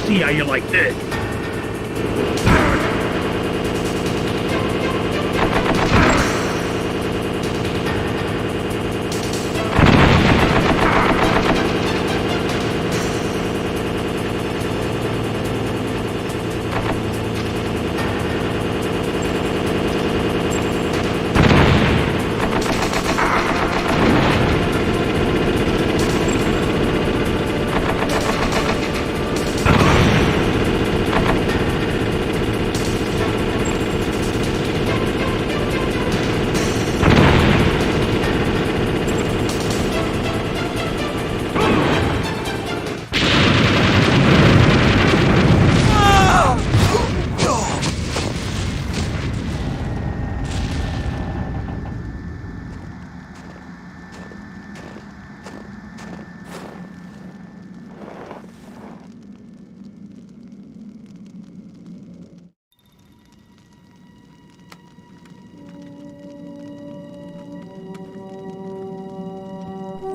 Speaker 12: see how you like this.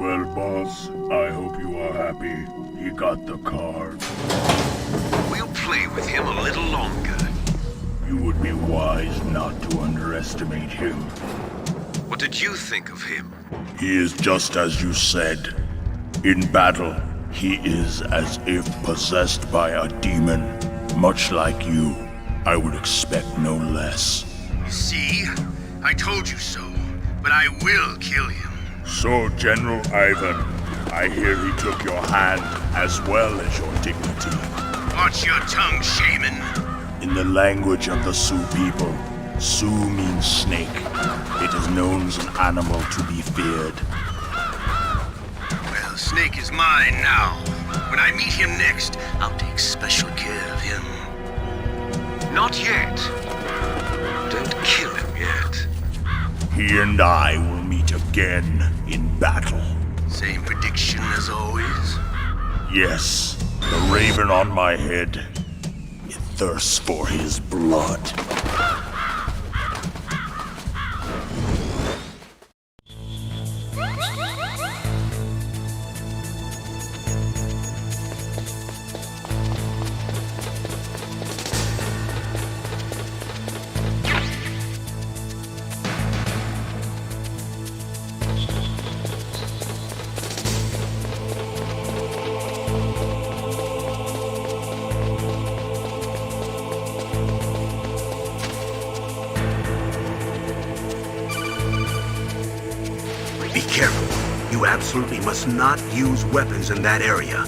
Speaker 12: Well, boss, I hope you are happy. He got the card.
Speaker 13: We'll play with him a little longer.
Speaker 12: You would be wise not to underestimate him.
Speaker 13: What did you think of him?
Speaker 12: He is just as you said. In battle, he is as if possessed by a demon. Much like you, I would expect no less.
Speaker 10: See? I told you so. But I will kill him.
Speaker 12: So, General Ivan, I hear he took your hand as well as your dignity.
Speaker 10: Watch your tongue, shaman.
Speaker 12: In the language of the Sioux people, Sioux means snake. It is known as an animal to be feared.
Speaker 10: Well, Snake is mine now. When I meet him next, I'll take special care of him.
Speaker 13: Not yet. Don't kill him yet.
Speaker 12: He and I will meet again in battle.
Speaker 10: Same prediction as always?
Speaker 12: Yes, the raven on my head. It thirsts for his blood.
Speaker 3: Be careful. You absolutely must not use weapons in that area.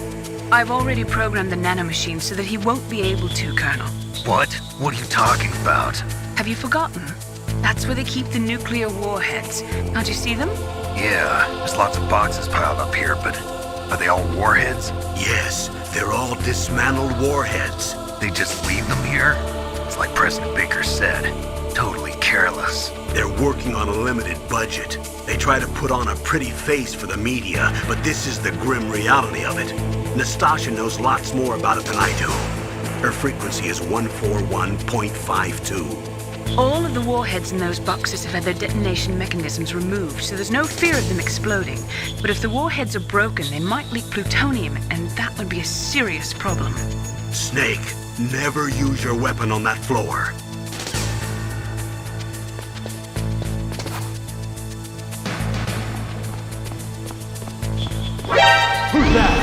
Speaker 7: I've already programmed the nanomachine so that he won't be able to, Colonel.
Speaker 6: What? What are you talking about?
Speaker 7: Have you forgotten? That's where they keep the nuclear warheads. Can't you see them?
Speaker 6: Yeah, there's lots of boxes piled up here, but are they all warheads?
Speaker 3: Yes, they're all dismantled warheads.
Speaker 6: They just leave them here? It's like President Baker said. Totally careless.
Speaker 3: They're working on a limited budget. They try to put on a pretty face for the media, but this is the grim reality of it. Nastasha knows lots more about it than I do. Her frequency is 141.52.
Speaker 7: All of the warheads in those boxes have had their detonation mechanisms removed, so there's no fear of them exploding. But if the warheads are broken, they might leak plutonium, and that would be a serious problem.
Speaker 3: Snake, never use your weapon on that floor.
Speaker 9: Who's that?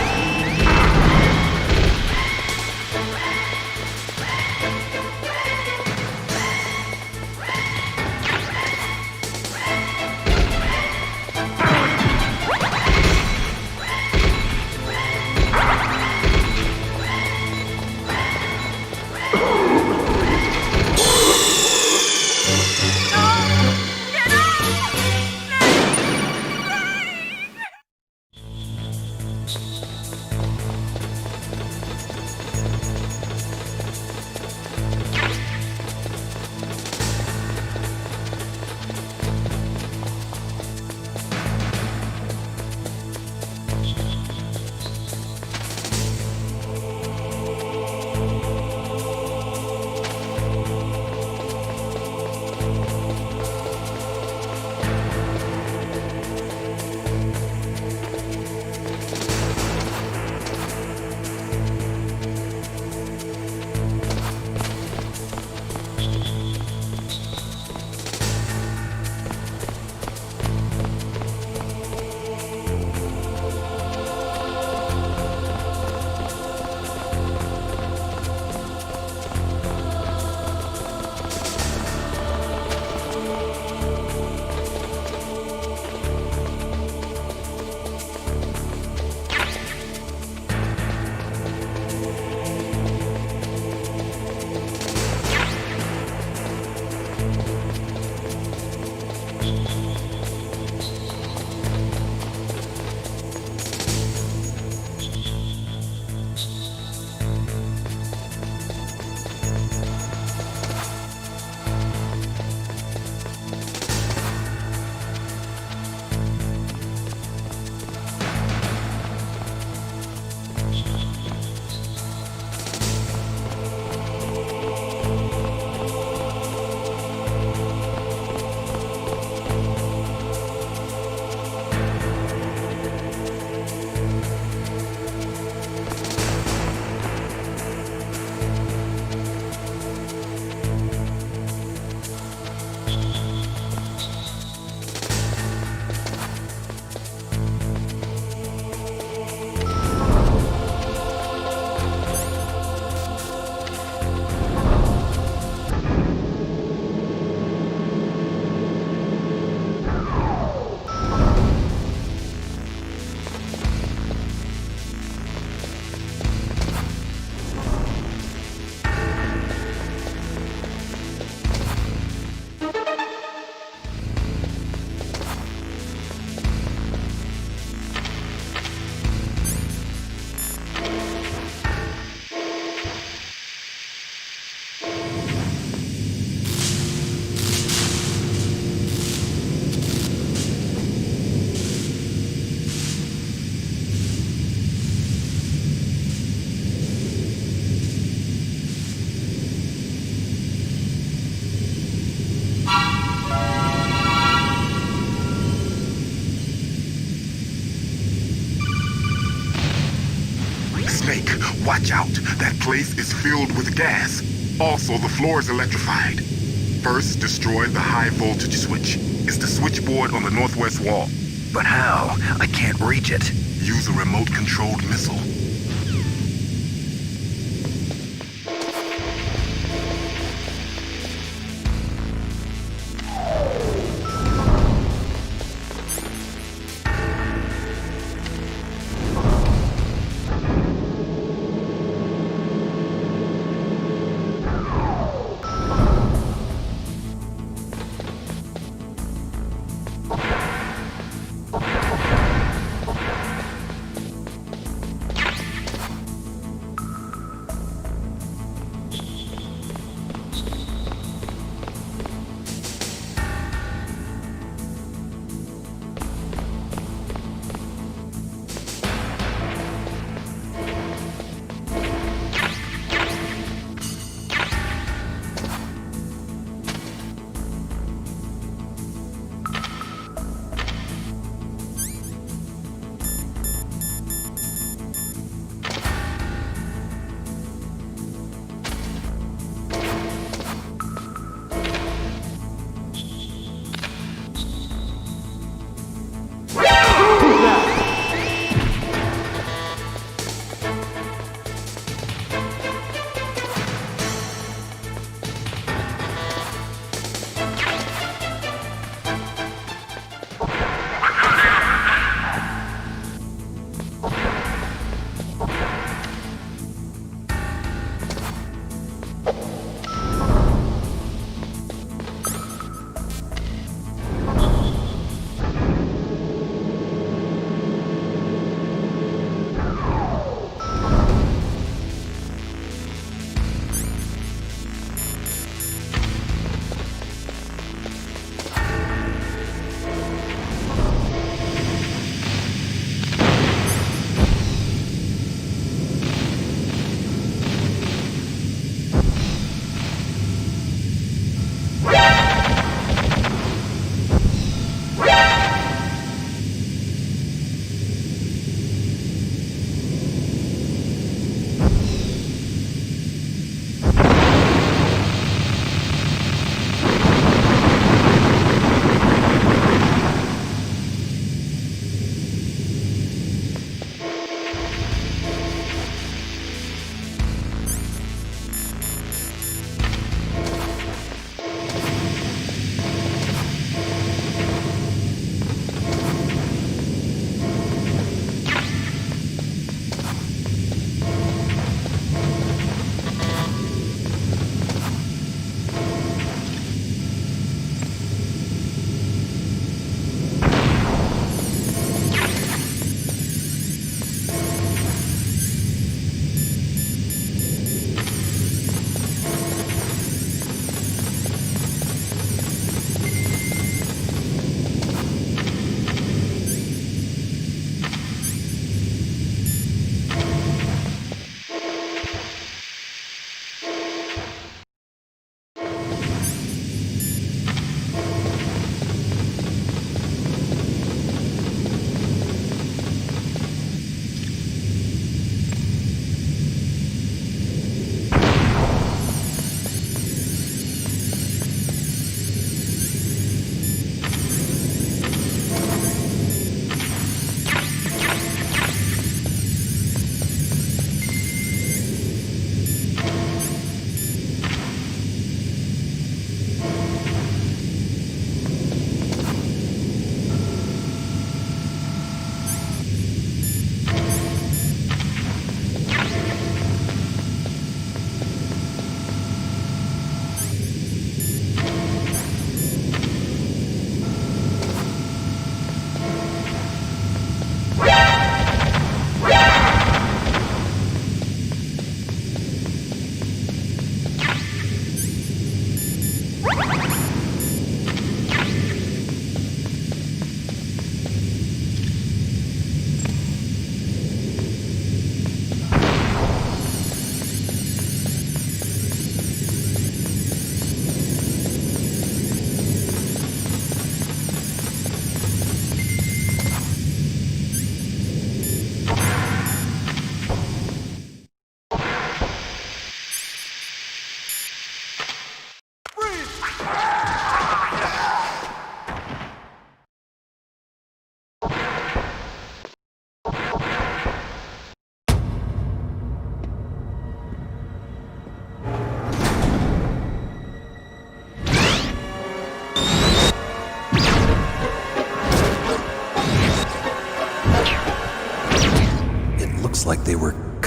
Speaker 4: watch out. That place is filled with gas. Also, the floor is electrified. First, destroy the high voltage switch. It's the switchboard on the northwest wall.
Speaker 6: But how? I can't reach it.
Speaker 4: Use a remote-controlled missile.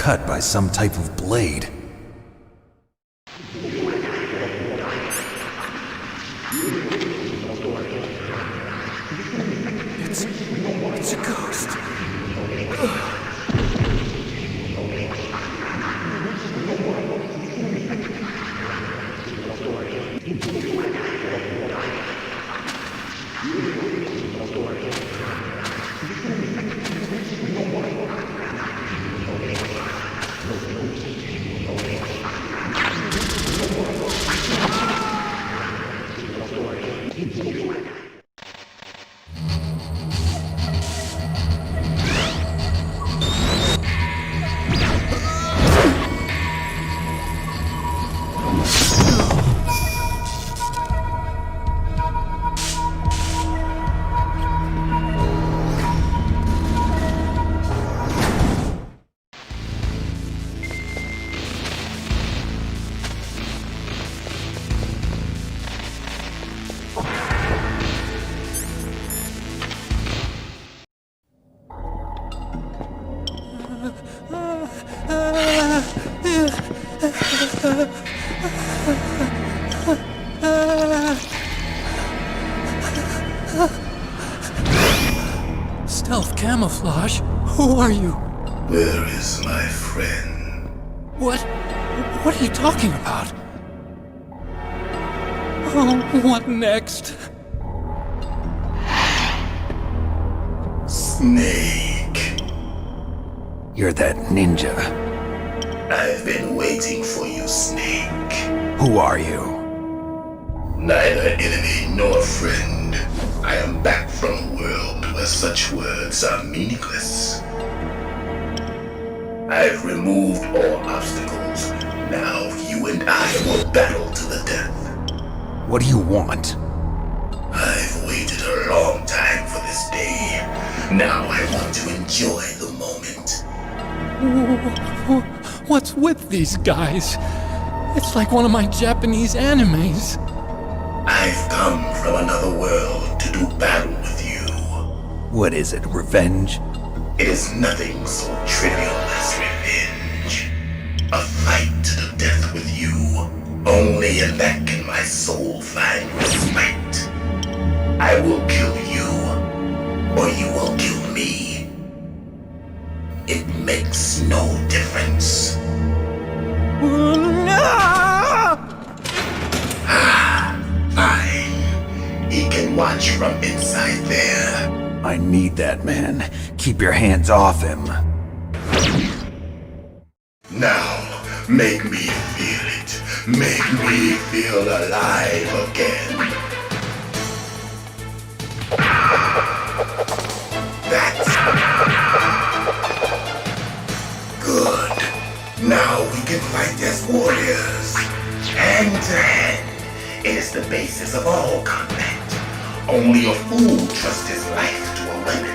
Speaker 2: cut by some type of blade.
Speaker 14: It's a ghost. Stealth camouflage? Who are you?
Speaker 10: Where is my friend?
Speaker 14: What? What are you talking about? Oh, what next?
Speaker 10: Snake.
Speaker 2: You're that ninja.
Speaker 10: I've been waiting for you, Snake.
Speaker 2: Who are you?
Speaker 10: Neither enemy nor friend. I am back from a world where such words are meaningless. I've removed all obstacles. Now you and I will battle to the death.
Speaker 2: What do you want?
Speaker 10: I've waited a long time for this day. Now I want to enjoy the moment.
Speaker 14: What's with these guys? It's like one of my Japanese animes.
Speaker 10: I've come from another world to do battle with you.
Speaker 2: What is it, revenge?
Speaker 10: It is nothing so trivial as revenge. A fight to the death with you. Only in that can my soul find respite. I will kill you, or you will kill me. It makes no difference. Fine. He can watch from inside there.
Speaker 2: I need that man. Keep your hands off him.
Speaker 10: Now, make me feel it. Make me feel alive again. That's good. Now we can fight as warriors. Hand to hand. It is the basis of all combat. Only a fool trusts his life to a weapon.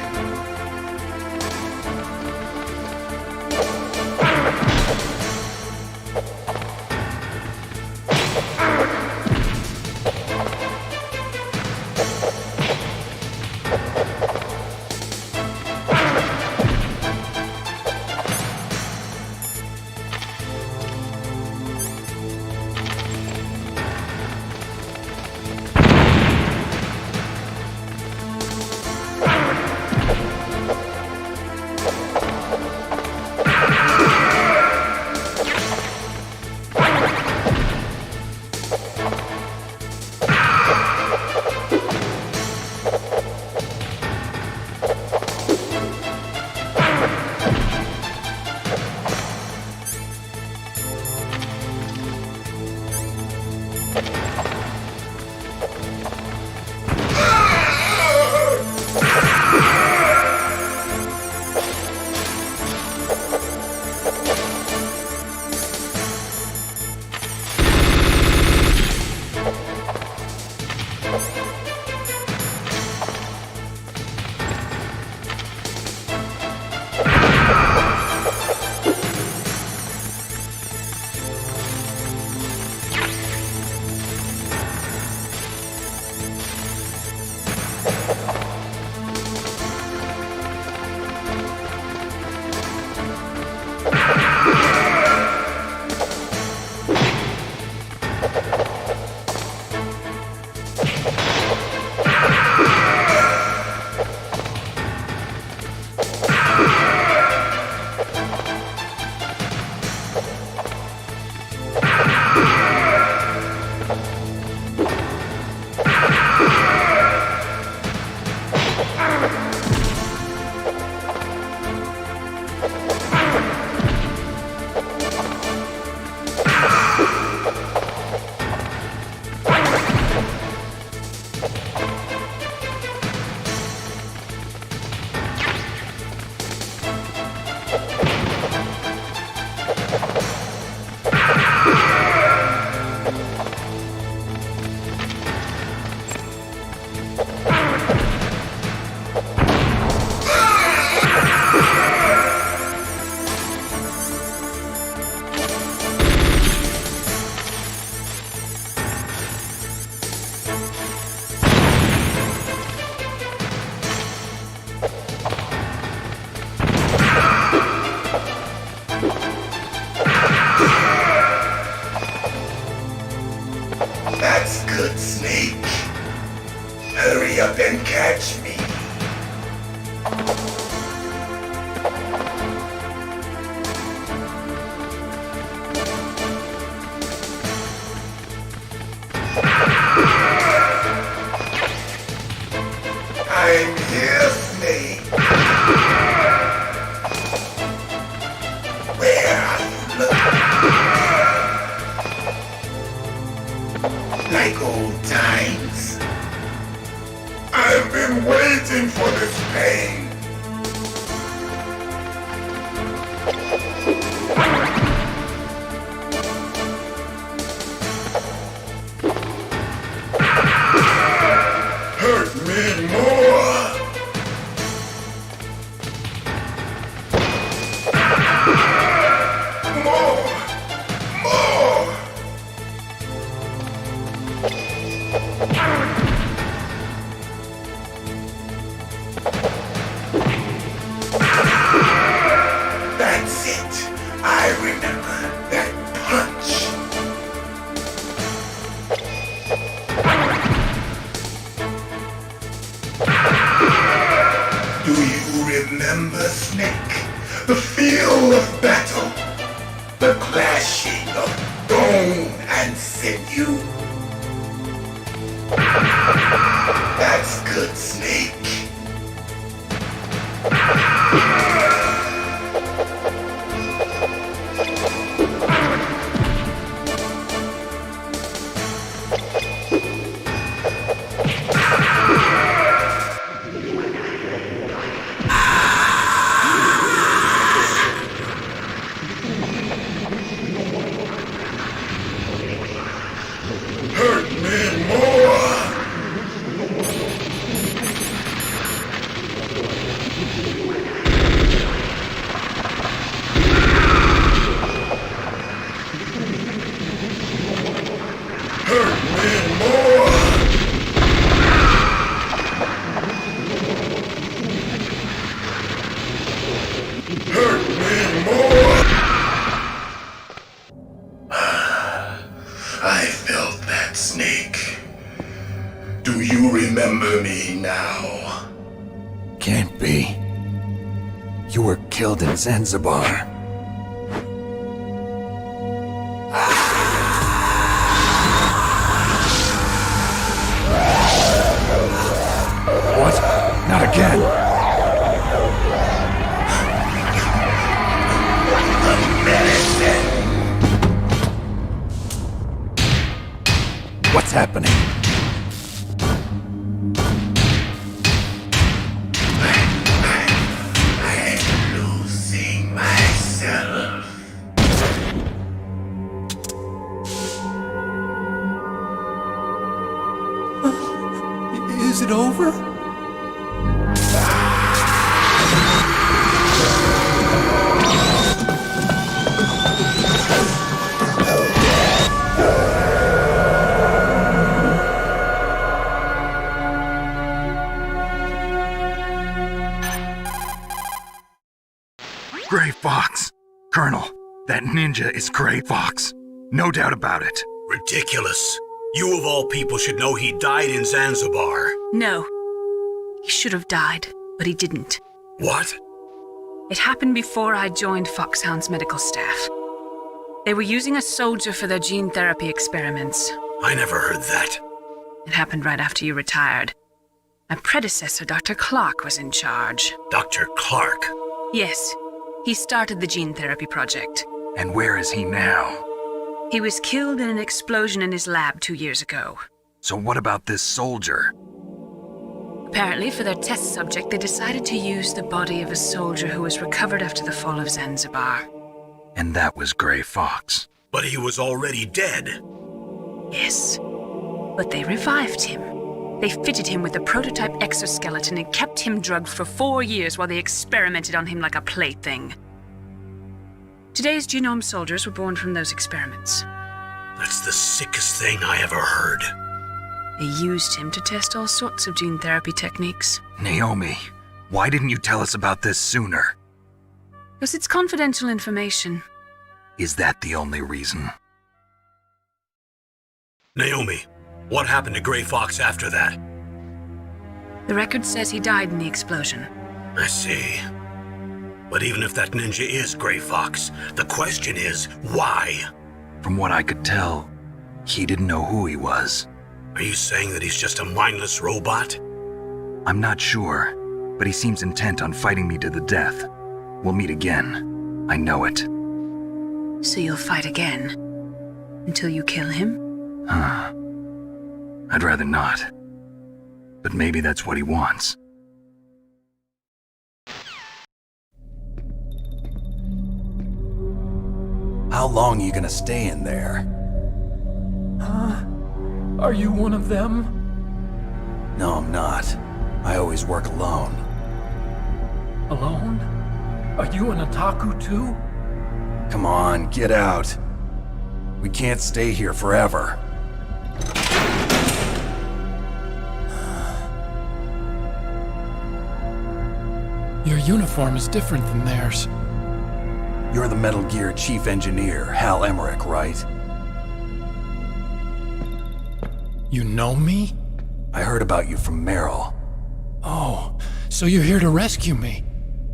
Speaker 10: That's good, Snake. Hurry up and catch me. I'm here, Snake. Where are you looking? Like old times. I've been waiting for this pain. Hurt me more. More. That's it. I remember that punch. Do you remember, Snake? The feel of battle. The clashing of bone and sinew. That's good, Snake. Hurt me more. Hurt me more. Hurt me more. I felt that, Snake. Do you remember me now?
Speaker 2: Can't be. You were killed in Zanzibar. What? Not again. What's happening?
Speaker 10: I'm losing myself.
Speaker 14: Is it over?
Speaker 6: Gray Fox! Colonel, that ninja is Gray Fox. No doubt about it.
Speaker 3: Ridiculous. You of all people should know he died in Zanzibar.
Speaker 7: No. He should have died, but he didn't.
Speaker 3: What?
Speaker 7: It happened before I joined Foxhound's medical staff. They were using a soldier for their gene therapy experiments.
Speaker 3: I never heard that.
Speaker 7: It happened right after you retired. My predecessor, Dr. Clark, was in charge.
Speaker 3: Dr. Clark?
Speaker 7: Yes, he started the gene therapy project.
Speaker 6: And where is he now?
Speaker 7: He was killed in an explosion in his lab 2 years ago.
Speaker 6: So what about this soldier?
Speaker 7: Apparently, for their test subject, they decided to use the body of a soldier who was recovered after the fall of Zanzibar.
Speaker 6: And that was Gray Fox.
Speaker 3: But he was already dead.
Speaker 7: Yes, but they revived him. They fitted him with a prototype exoskeleton and kept him drugged for 4 years while they experimented on him like a plaything. Today's genome soldiers were born from those experiments.
Speaker 3: That's the sickest thing I ever heard.
Speaker 7: They used him to test all sorts of gene therapy techniques.
Speaker 6: Naomi, why didn't you tell us about this sooner?
Speaker 7: Because it's confidential information.
Speaker 6: Is that the only reason?
Speaker 3: Naomi, what happened to Gray Fox after that?
Speaker 7: The record says he died in the explosion.
Speaker 3: I see. But even if that ninja is Gray Fox, the question is, why?
Speaker 6: From what I could tell, he didn't know who he was.
Speaker 3: Are you saying that he's just a mindless robot?
Speaker 6: I'm not sure, but he seems intent on fighting me to the death. We'll meet again. I know it.
Speaker 7: So you'll fight again? Until you kill him?
Speaker 6: I'd rather not. But maybe that's what he wants.
Speaker 2: How long are you gonna stay in there?
Speaker 14: Are you one of them?
Speaker 2: No, I'm not. I always work alone.
Speaker 14: Alone? Are you an otaku too?
Speaker 2: Come on, get out. We can't stay here forever.
Speaker 14: Your uniform is different than theirs.
Speaker 2: You're the Metal Gear Chief Engineer, Hal Emmerich, right?
Speaker 14: You know me?
Speaker 2: I heard about you from Meryl.
Speaker 14: Oh, so you're here to rescue me?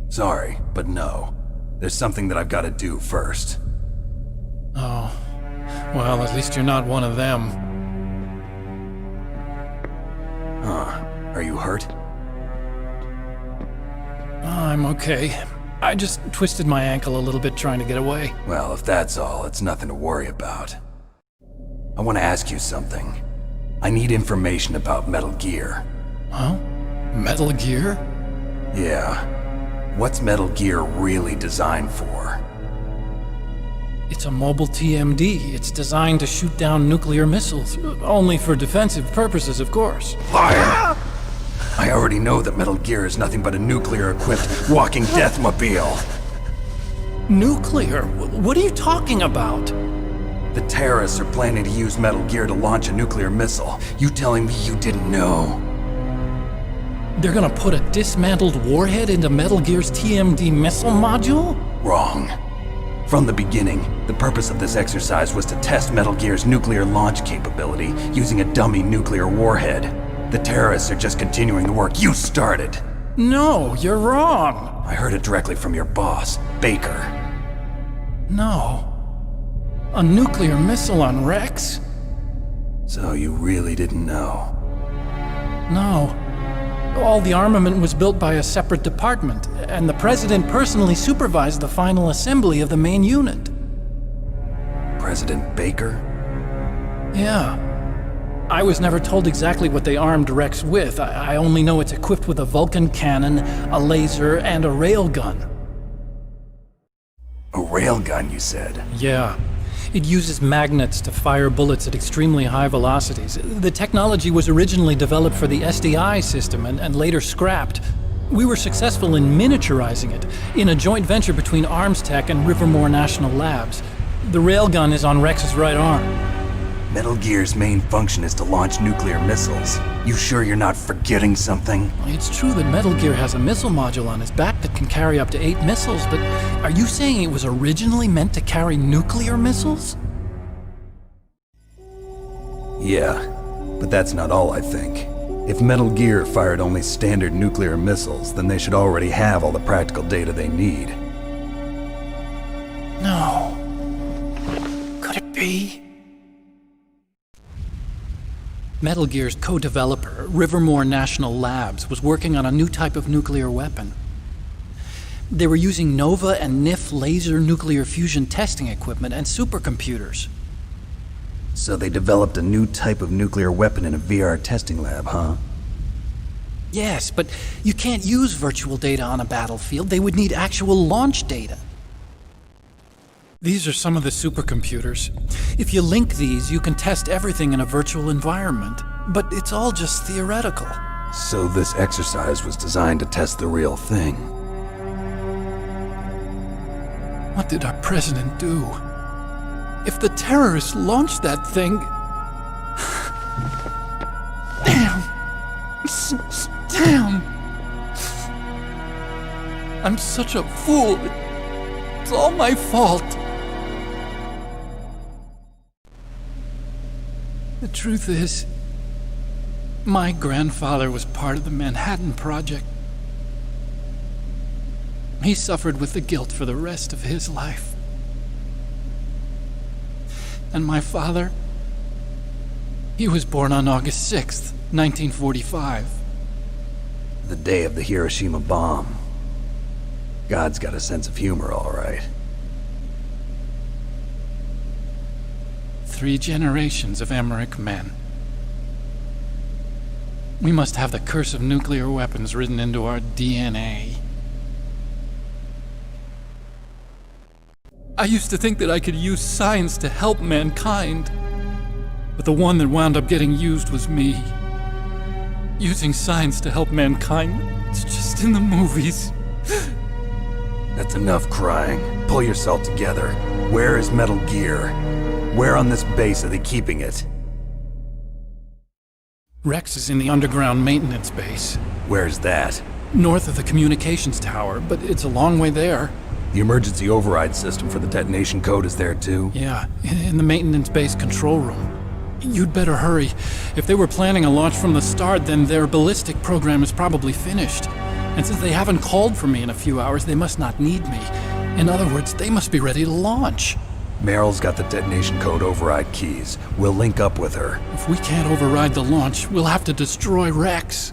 Speaker 2: Sorry, but no. There's something that I've got to do first.
Speaker 14: Oh, well, at least you're not one of them.
Speaker 2: Are you hurt?
Speaker 14: I'm okay. I just twisted my ankle a little bit trying to get away.
Speaker 2: Well, if that's all, it's nothing to worry about. I want to ask you something. I need information about Metal Gear.
Speaker 14: Huh? Metal Gear?
Speaker 2: Yeah. What's Metal Gear really designed for?
Speaker 14: It's a mobile TMD. It's designed to shoot down nuclear missiles. Only for defensive purposes, of course.
Speaker 2: Liar! I already know that Metal Gear is nothing but a nuclear-equipped walking deathmobile.
Speaker 14: Nuclear? What are you talking about?
Speaker 2: The terrorists are planning to use Metal Gear to launch a nuclear missile. You telling me you didn't know?
Speaker 14: They're gonna put a dismantled warhead into Metal Gear's TMD missile module?
Speaker 2: Wrong. From the beginning, the purpose of this exercise was to test Metal Gear's nuclear launch capability using a dummy nuclear warhead. The terrorists are just continuing the work you started.
Speaker 14: No, you're wrong.
Speaker 2: I heard it directly from your boss, Baker.
Speaker 14: No. A nuclear missile on Rex?
Speaker 2: So you really didn't know?
Speaker 14: No. All the armament was built by a separate department, and the President personally supervised the final assembly of the main unit.
Speaker 2: President Baker?
Speaker 14: Yeah. I was never told exactly what they armed Rex with. I only know it's equipped with a Vulcan cannon, a laser, and a railgun.
Speaker 2: A railgun, you said?
Speaker 14: Yeah. It uses magnets to fire bullets at extremely high velocities. The technology was originally developed for the SDI system and later scrapped. We were successful in miniaturizing it, in a joint venture between ArmsTech and Rivermore National Labs. The railgun is on Rex's right arm.
Speaker 2: Metal Gear's main function is to launch nuclear missiles. You sure you're not forgetting something?
Speaker 14: It's true that Metal Gear has a missile module on his back that can carry up to 8 missiles, but are you saying it was originally meant to carry nuclear missiles?
Speaker 2: Yeah, but that's not all, I think. If Metal Gear fired only standard nuclear missiles, then they should already have all the practical data they need.
Speaker 14: No. be? Metal Gear's co-developer, Rivermore National Labs, was working on a new type of nuclear weapon. They were using NOVA and NIF laser nuclear fusion testing equipment and supercomputers.
Speaker 2: So they developed a new type of nuclear weapon in a VR testing lab, huh?
Speaker 14: Yes, but you can't use virtual data on a battlefield. They would need actual launch data. These are some of the supercomputers. If you link these, you can test everything in a virtual environment. But it's all just theoretical.
Speaker 2: So this exercise was designed to test the real thing.
Speaker 14: What did our president do? If the terrorists launched that thing... Damn! Damn! I'm such a fool. It's all my fault. The truth is, my grandfather was part of the Manhattan Project. He suffered with the guilt for the rest of his life. And my father, he was born on August 6th, 1945.
Speaker 2: The day of the Hiroshima bomb. God's got a sense of humor, all right.
Speaker 14: 3 generations of Emmerich men. We must have the curse of nuclear weapons written into our DNA. I used to think that I could use science to help mankind, but the one that wound up getting used was me. Using science to help mankind, it's just in the movies.
Speaker 2: That's enough crying. Pull yourself together. Where is Metal Gear? Where on this base are they keeping it?
Speaker 14: Rex is in the underground maintenance base.
Speaker 2: Where's that?
Speaker 14: North of the communications tower, but it's a long way there.
Speaker 2: The emergency override system for the detonation code is there too?
Speaker 14: Yeah, in the maintenance base control room. You'd better hurry. If they were planning a launch from the start, then their ballistic program is probably finished. And since they haven't called for me in a few hours, they must not need me. In other words, they must be ready to launch.
Speaker 2: Meryl's got the detonation code override keys. We'll link up with her.
Speaker 14: If we can't override the launch, we'll have to destroy Rex.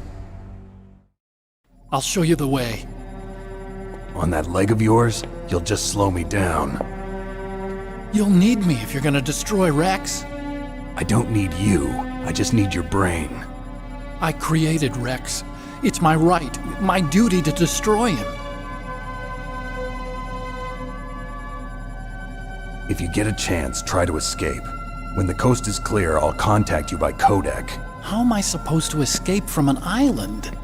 Speaker 14: I'll show you the way.
Speaker 2: On that leg of yours, you'll just slow me down.
Speaker 14: You'll need me if you're gonna destroy Rex.
Speaker 2: I don't need you. I just need your brain.
Speaker 14: I created Rex. It's my right, my duty to destroy him.
Speaker 2: If you get a chance, try to escape. When the coast is clear, I'll contact you by codec.
Speaker 14: How am I supposed to escape from an island?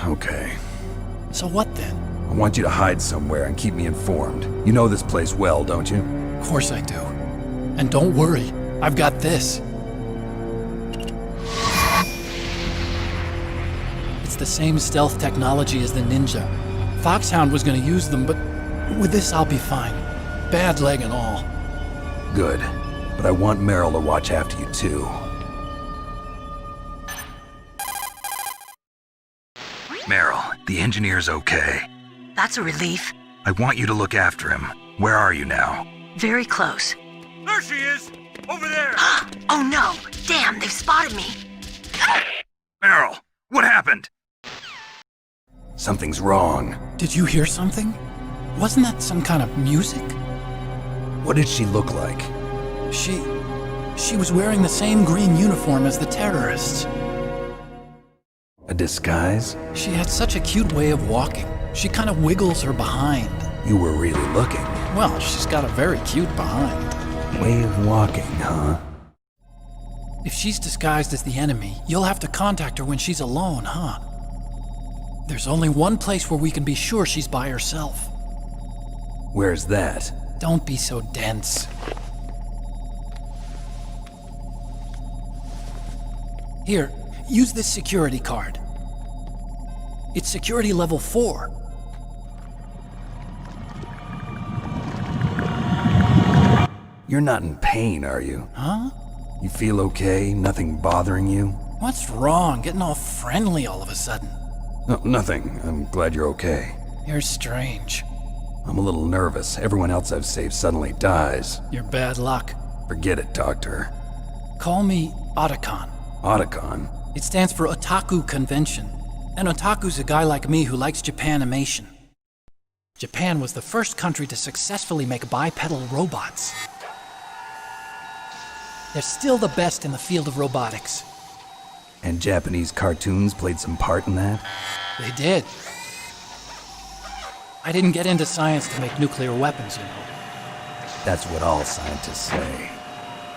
Speaker 2: Okay.
Speaker 14: So what then?
Speaker 2: I want you to hide somewhere and keep me informed. You know this place well, don't you?
Speaker 14: Of course I do. And don't worry, I've got this. It's the same stealth technology as the Ninja. Foxhound was gonna use them, but with this I'll be fine. Bad leg and all.
Speaker 2: Good. But I want Meryl to watch after you too.
Speaker 6: Meryl, the engineer's okay.
Speaker 8: That's a relief.
Speaker 6: I want you to look after him. Where are you now?
Speaker 8: Very close.
Speaker 5: There she is! Over there!
Speaker 8: Oh no! Damn, they've spotted me!
Speaker 6: Meryl, what happened?
Speaker 2: Something's wrong.
Speaker 14: Did you hear something? Wasn't that some kind of music?
Speaker 2: What did she look like?
Speaker 14: She was wearing the same green uniform as the terrorists.
Speaker 2: A disguise?
Speaker 14: She had such a cute way of walking. She kind of wiggles her behind.
Speaker 2: You were really looking.
Speaker 14: Well, she's got a very cute behind.
Speaker 2: Way of walking, huh?
Speaker 14: If she's disguised as the enemy, you'll have to contact her when she's alone, huh? There's only one place where we can be sure she's by herself.
Speaker 2: Where's that?
Speaker 14: Don't be so dense. Here, use this security card. It's security level 4.
Speaker 2: You're not in pain, are you?
Speaker 14: Huh?
Speaker 2: You feel okay? Nothing bothering you?
Speaker 14: What's wrong? Getting all friendly all of a sudden.
Speaker 2: No, nothing. I'm glad you're okay.
Speaker 14: You're strange.
Speaker 2: I'm a little nervous. Everyone else I've saved suddenly dies.
Speaker 14: You're bad luck.
Speaker 2: Forget it, Doctor.
Speaker 14: Call me Otacon.
Speaker 2: Otacon?
Speaker 14: It stands for Otaku Convention. An otaku's a guy like me who likes Japanimation. Japan was the first country to successfully make bipedal robots. They're still the best in the field of robotics.
Speaker 2: And Japanese cartoons played some part in that?
Speaker 14: They did. I didn't get into science to make nuclear weapons, you know.
Speaker 2: That's what all scientists say.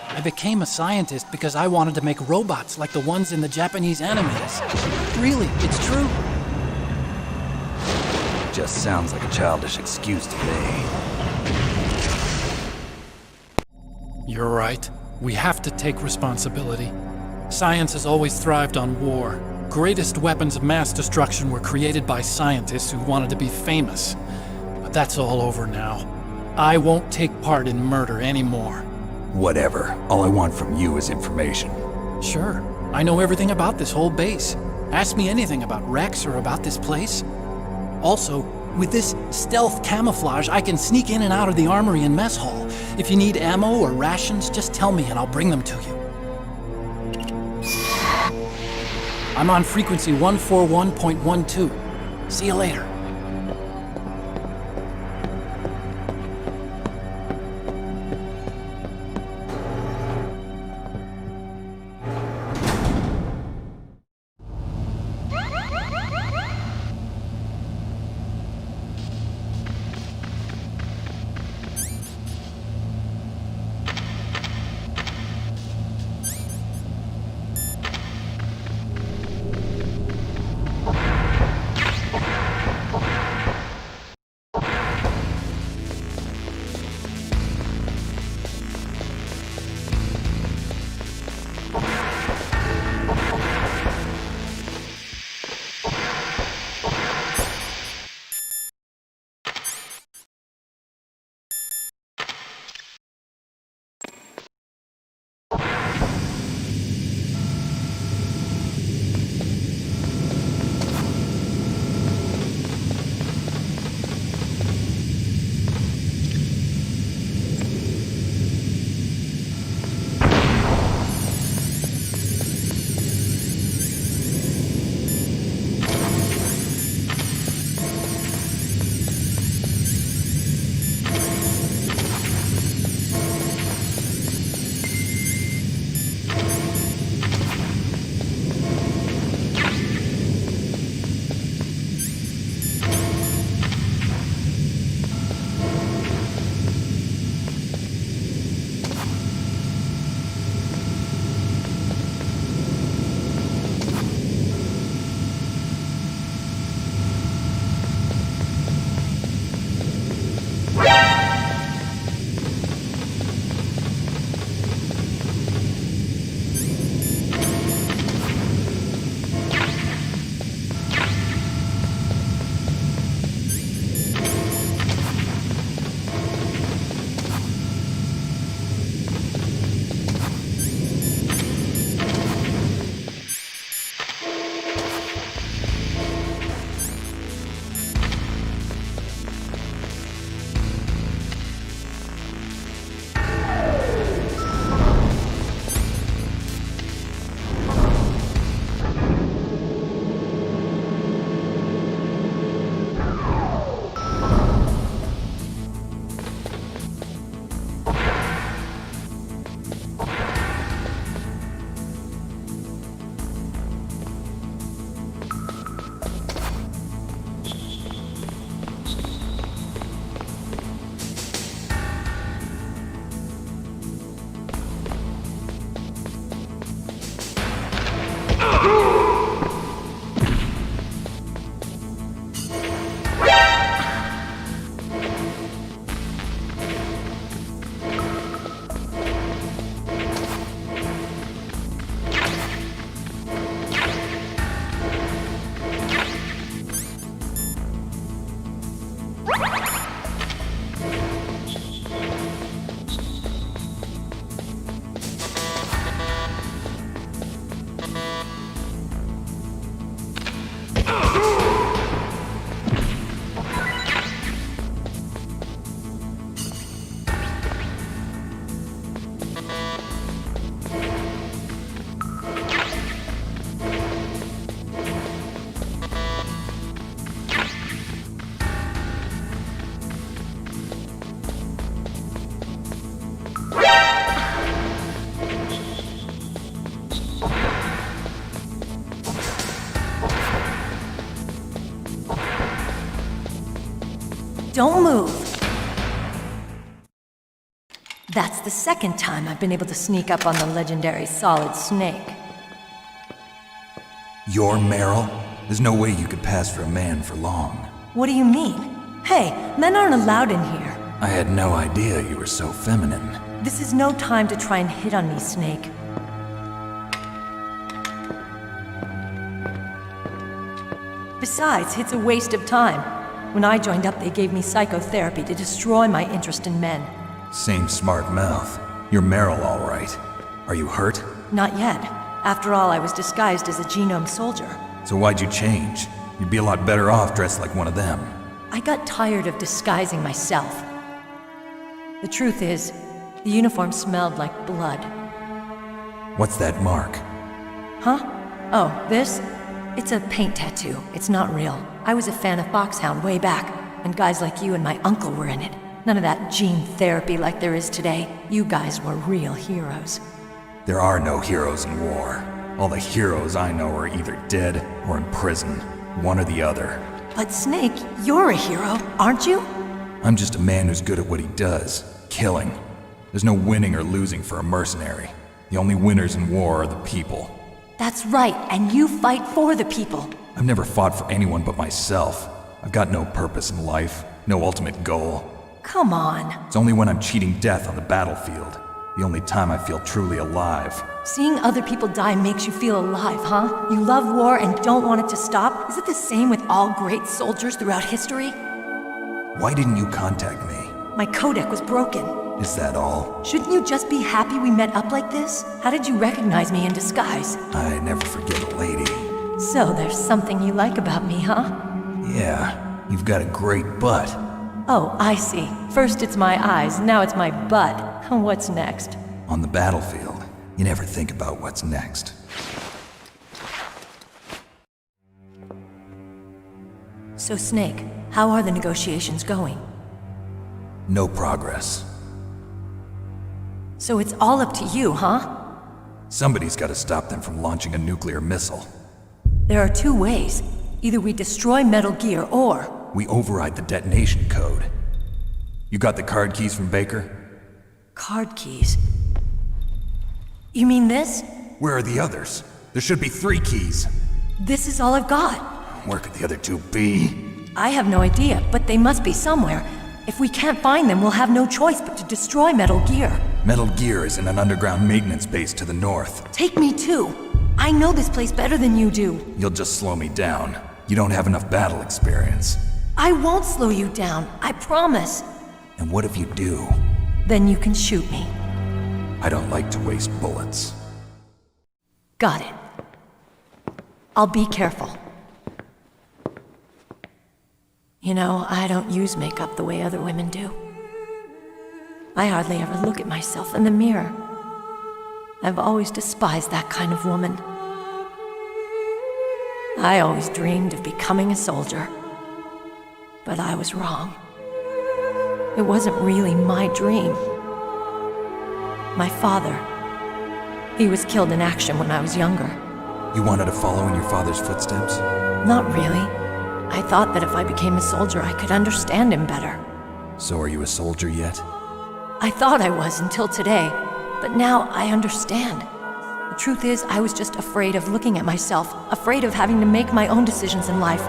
Speaker 14: I became a scientist because I wanted to make robots like the ones in the Japanese animes. Really, it's true.
Speaker 2: Just sounds like a childish excuse to me.
Speaker 14: You're right. We have to take responsibility. Science has always thrived on war. Greatest weapons of mass destruction were created by scientists who wanted to be famous. But that's all over now. I won't take part in murder anymore.
Speaker 2: Whatever. All I want from you is information.
Speaker 14: Sure. I know everything about this whole base. Ask me anything about Rex or about this place. Also, with this stealth camouflage, I can sneak in and out of the armory and mess hall. If you need ammo or rations, just tell me and I'll bring them to you. I'm on frequency 141.12. See you later.
Speaker 8: Don't move. That's the second time I've been able to sneak up on the legendary Solid Snake.
Speaker 6: You're Meryl? There's no way you could pass for a man for long.
Speaker 8: What do you mean? Hey, men aren't allowed in here.
Speaker 6: I had no idea you were so feminine.
Speaker 8: This is no time to try and hit on me, Snake. Besides, it's a waste of time. When I joined up, they gave me psychotherapy to destroy my interest in men.
Speaker 6: Same smart mouth. You're Meryl, all right. Are you hurt?
Speaker 8: Not yet. After all, I was disguised as a genome soldier.
Speaker 6: So why'd you change? You'd be a lot better off dressed like one of them.
Speaker 8: I got tired of disguising myself. The truth is, the uniform smelled like blood.
Speaker 6: What's that mark?
Speaker 8: Huh? Oh, this? It's a paint tattoo. It's not real. I was a fan of Foxhound way back, and guys like you and my uncle were in it. None of that gene therapy like there is today. You guys were real heroes.
Speaker 6: There are no heroes in war. All the heroes I know are either dead or in prison. One or the other.
Speaker 8: But Snake, you're a hero, aren't you?
Speaker 6: I'm just a man who's good at what he does. Killing. There's no winning or losing for a mercenary. The only winners in war are the people.
Speaker 8: That's right, and you fight for the people.
Speaker 6: I've never fought for anyone but myself. I've got no purpose in life, no ultimate goal.
Speaker 8: Come on.
Speaker 6: It's only when I'm cheating death on the battlefield. The only time I feel truly alive.
Speaker 8: Seeing other people die makes you feel alive, huh? You love war and don't want it to stop? Is it the same with all great soldiers throughout history?
Speaker 6: Why didn't you contact me?
Speaker 8: My codec was broken.
Speaker 6: Is that all?
Speaker 8: Shouldn't you just be happy we met up like this? How did you recognize me in disguise?
Speaker 6: I never forget a lady.
Speaker 8: So there's something you like about me, huh?
Speaker 6: Yeah, you've got a great butt.
Speaker 8: Oh, I see. First it's my eyes, now it's my butt. What's next?
Speaker 6: On the battlefield, you never think about what's next.
Speaker 8: So Snake, how are the negotiations going?
Speaker 6: No progress.
Speaker 8: So it's all up to you, huh?
Speaker 6: Somebody's got to stop them from launching a nuclear missile.
Speaker 8: There are two ways. Either we destroy Metal Gear or...
Speaker 6: we override the detonation code. You got the card keys from Baker?
Speaker 8: Card keys? You mean this?
Speaker 6: Where are the others? There should be 3 keys.
Speaker 8: This is all I've got.
Speaker 6: Where could the other 2 be?
Speaker 8: I have no idea, but they must be somewhere. If we can't find them, we'll have no choice but to destroy Metal Gear.
Speaker 6: Metal Gear is in an underground maintenance base to the north.
Speaker 8: Take me too. I know this place better than you do.
Speaker 6: You'll just slow me down. You don't have enough battle experience.
Speaker 8: I won't slow you down, I promise.
Speaker 6: And what if you do?
Speaker 8: Then you can shoot me.
Speaker 6: I don't like to waste bullets.
Speaker 8: Got it. I'll be careful. You know, I don't use makeup the way other women do. I hardly ever look at myself in the mirror. I've always despised that kind of woman. I always dreamed of becoming a soldier. But I was wrong. It wasn't really my dream. My father, he was killed in action when I was younger.
Speaker 6: You wanted to follow in your father's footsteps?
Speaker 8: Not really. I thought that if I became a soldier, I could understand him better.
Speaker 6: So are you a soldier yet?
Speaker 8: I thought I was until today, but now I understand. The truth is, I was just afraid of looking at myself, afraid of having to make my own decisions in life.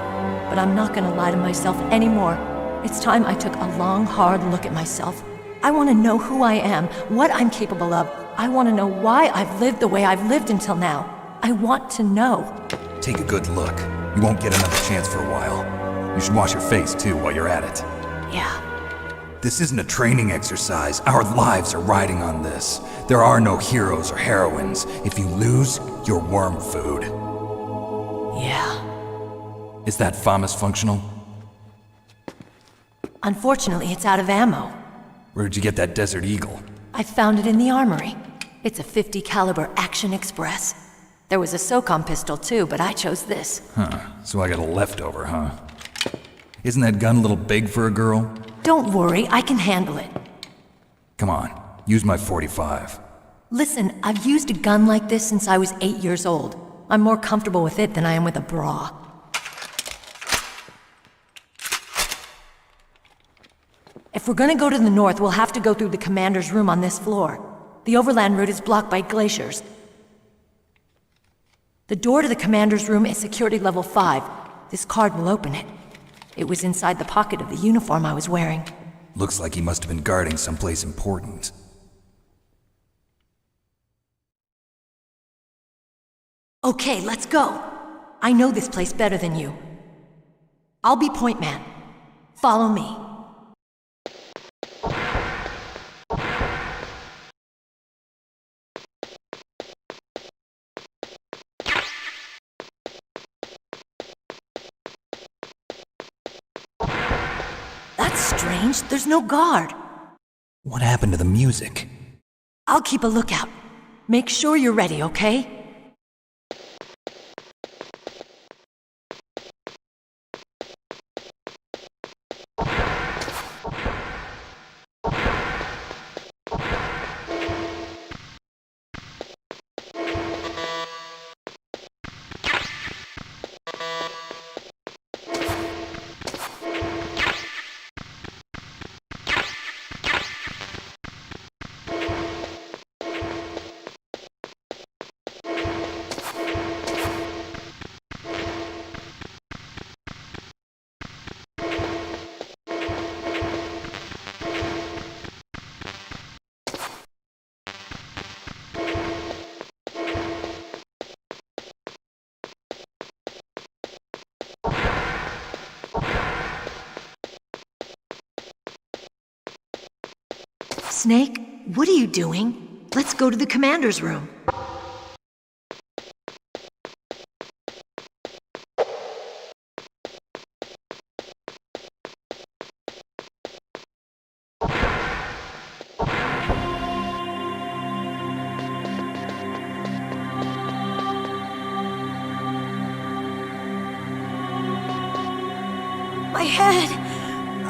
Speaker 8: But I'm not gonna lie to myself anymore. It's time I took a long, hard look at myself. I want to know who I am, what I'm capable of. I want to know why I've lived the way I've lived until now. I want to know.
Speaker 6: Take a good look. You won't get another chance for a while. You should wash your face, too, while you're at it.
Speaker 8: Yeah.
Speaker 6: This isn't a training exercise. Our lives are riding on this. There are no heroes or heroines. If you lose, you're worm food.
Speaker 8: Yeah.
Speaker 6: Is that FAMAS functional?
Speaker 8: Unfortunately, it's out of ammo.
Speaker 6: Where'd you get that Desert Eagle?
Speaker 8: I found it in the armory. It's a .50 caliber Action Express. There was a SOCOM pistol too, but I chose this.
Speaker 6: Huh, so I got a leftover, huh? Isn't that gun a little big for a girl?
Speaker 8: Don't worry, I can handle it.
Speaker 6: Come on, use my .45.
Speaker 8: Listen, I've used a gun like this since I was 8 years old. I'm more comfortable with it than I am with a bra. we're gonna go to the north, we'll have to go through the commander's room on this floor. The overland route is blocked by glaciers. The door to the commander's room is security level 5. This card will open it. It was inside the pocket of the uniform I was wearing.
Speaker 6: Looks like he must have been guarding someplace important.
Speaker 8: Okay, let's go. I know this place better than you. I'll be point man. Follow me. That's strange. There's no guard.
Speaker 6: What happened to the music?
Speaker 8: I'll keep a lookout. Make sure you're ready, okay? Snake, what are you doing? Let's go to the commander's room. My head!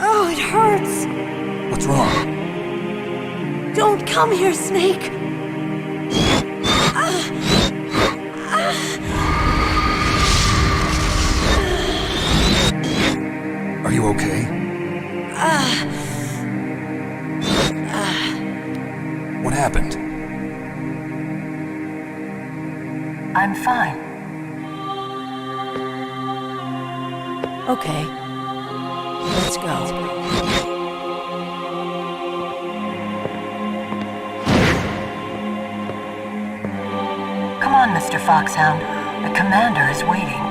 Speaker 8: Oh, it hurts!
Speaker 6: What's wrong?
Speaker 8: Don't come here, Snake!
Speaker 6: Are you okay? What happened?
Speaker 8: I'm fine. Okay. Let's go. Come on, Mr. Foxhound. The commander is waiting.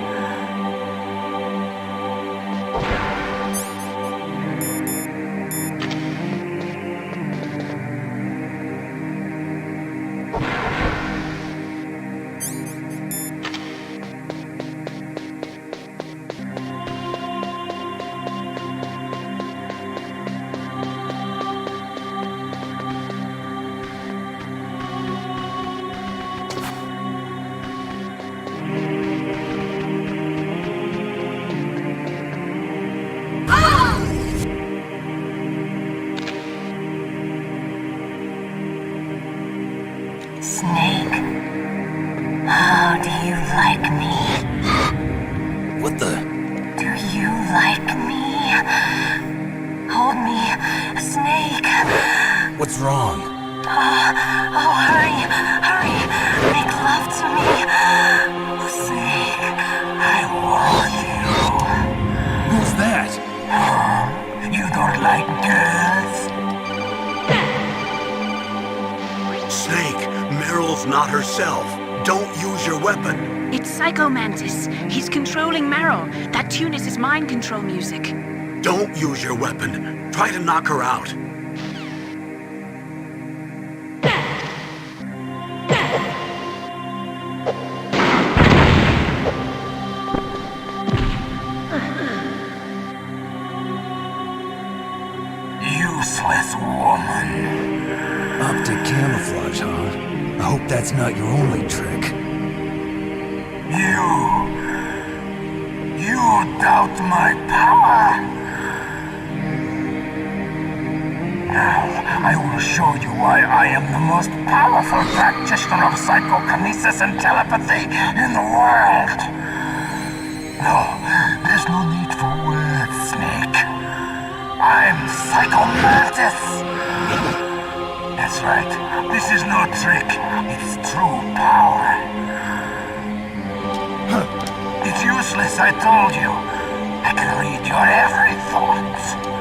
Speaker 8: Snake, how do you like me?
Speaker 6: What the?
Speaker 8: Do you like me? Hold me, Snake.
Speaker 6: What's wrong?
Speaker 8: Oh, hurry, hurry. Make love to me. Snake, I want you.
Speaker 6: Who's that?
Speaker 8: You don't like girls?
Speaker 3: Snake, Meryl's not herself. Don't use your weapon.
Speaker 7: It's Psycho Mantis. He's controlling Meryl. That tune is his mind control music.
Speaker 3: Don't use your weapon. Try to knock her out.
Speaker 11: Useless woman.
Speaker 6: Optic camouflage, huh? I hope that's not your only trick.
Speaker 11: You doubt my power? Now, I will show you why I am the most powerful practitioner of psychokinesis and telepathy in the world. No, there's no need for words, Snake.
Speaker 15: I'm Psycho Mantis! That's right. This is no trick. It's true power. It's useless, I told you. I can read your every thought.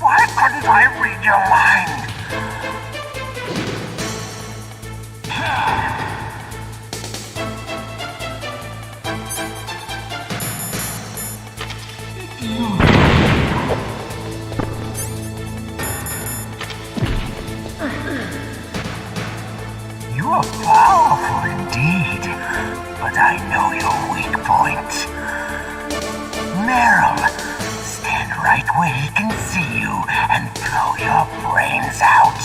Speaker 15: Why couldn't I read your mind? You are powerful indeed, but I know your weak point. Meryl, stand right where he can see you and blow your brains out.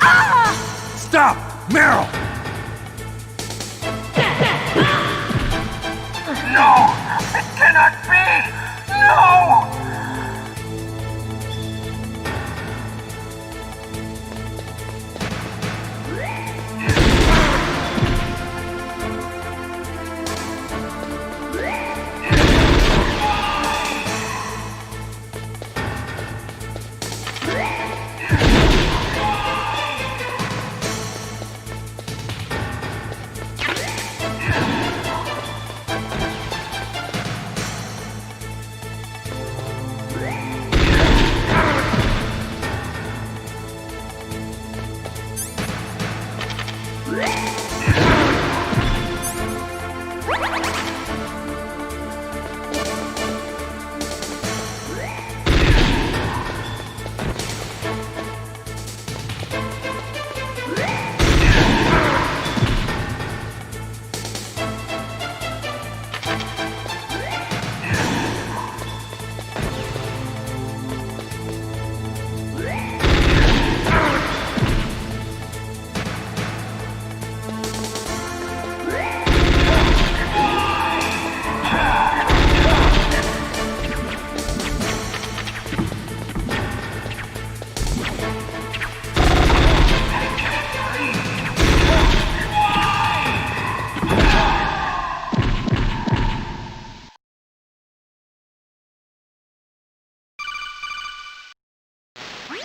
Speaker 15: Ah!
Speaker 2: Stop! Meryl!
Speaker 15: No! It cannot be! No!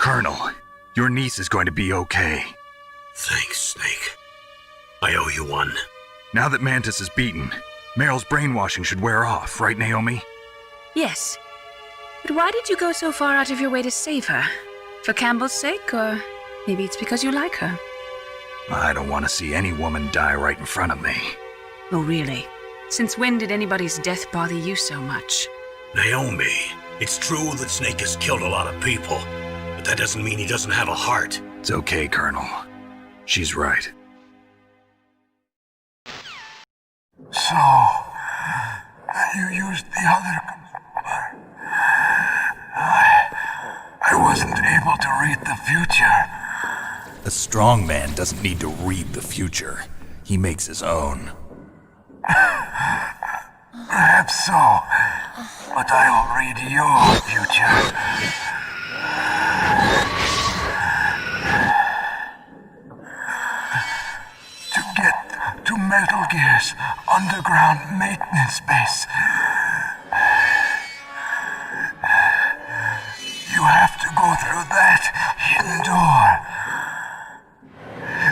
Speaker 6: Colonel, your niece is going to be okay.
Speaker 3: Thanks, Snake. I owe you one.
Speaker 6: Now that Mantis is beaten, Meryl's brainwashing should wear off, right, Naomi?
Speaker 7: Yes. But why did you go so far out of your way to save her? For Campbell's sake, or maybe it's because you like her?
Speaker 6: I don't want to see any woman die right in front of me.
Speaker 7: Oh, really? Since when did anybody's death bother you so much?
Speaker 3: Naomi, it's true that Snake has killed a lot of people, but that doesn't mean he doesn't have a heart.
Speaker 6: It's okay, Colonel. She's right.
Speaker 15: So, you used the other... I wasn't able to read the future.
Speaker 2: A strong man doesn't need to read the future. He makes his own.
Speaker 15: Perhaps so, but I'll read your future. To get to Metal Gear's underground maintenance base, you have to go through that hidden door.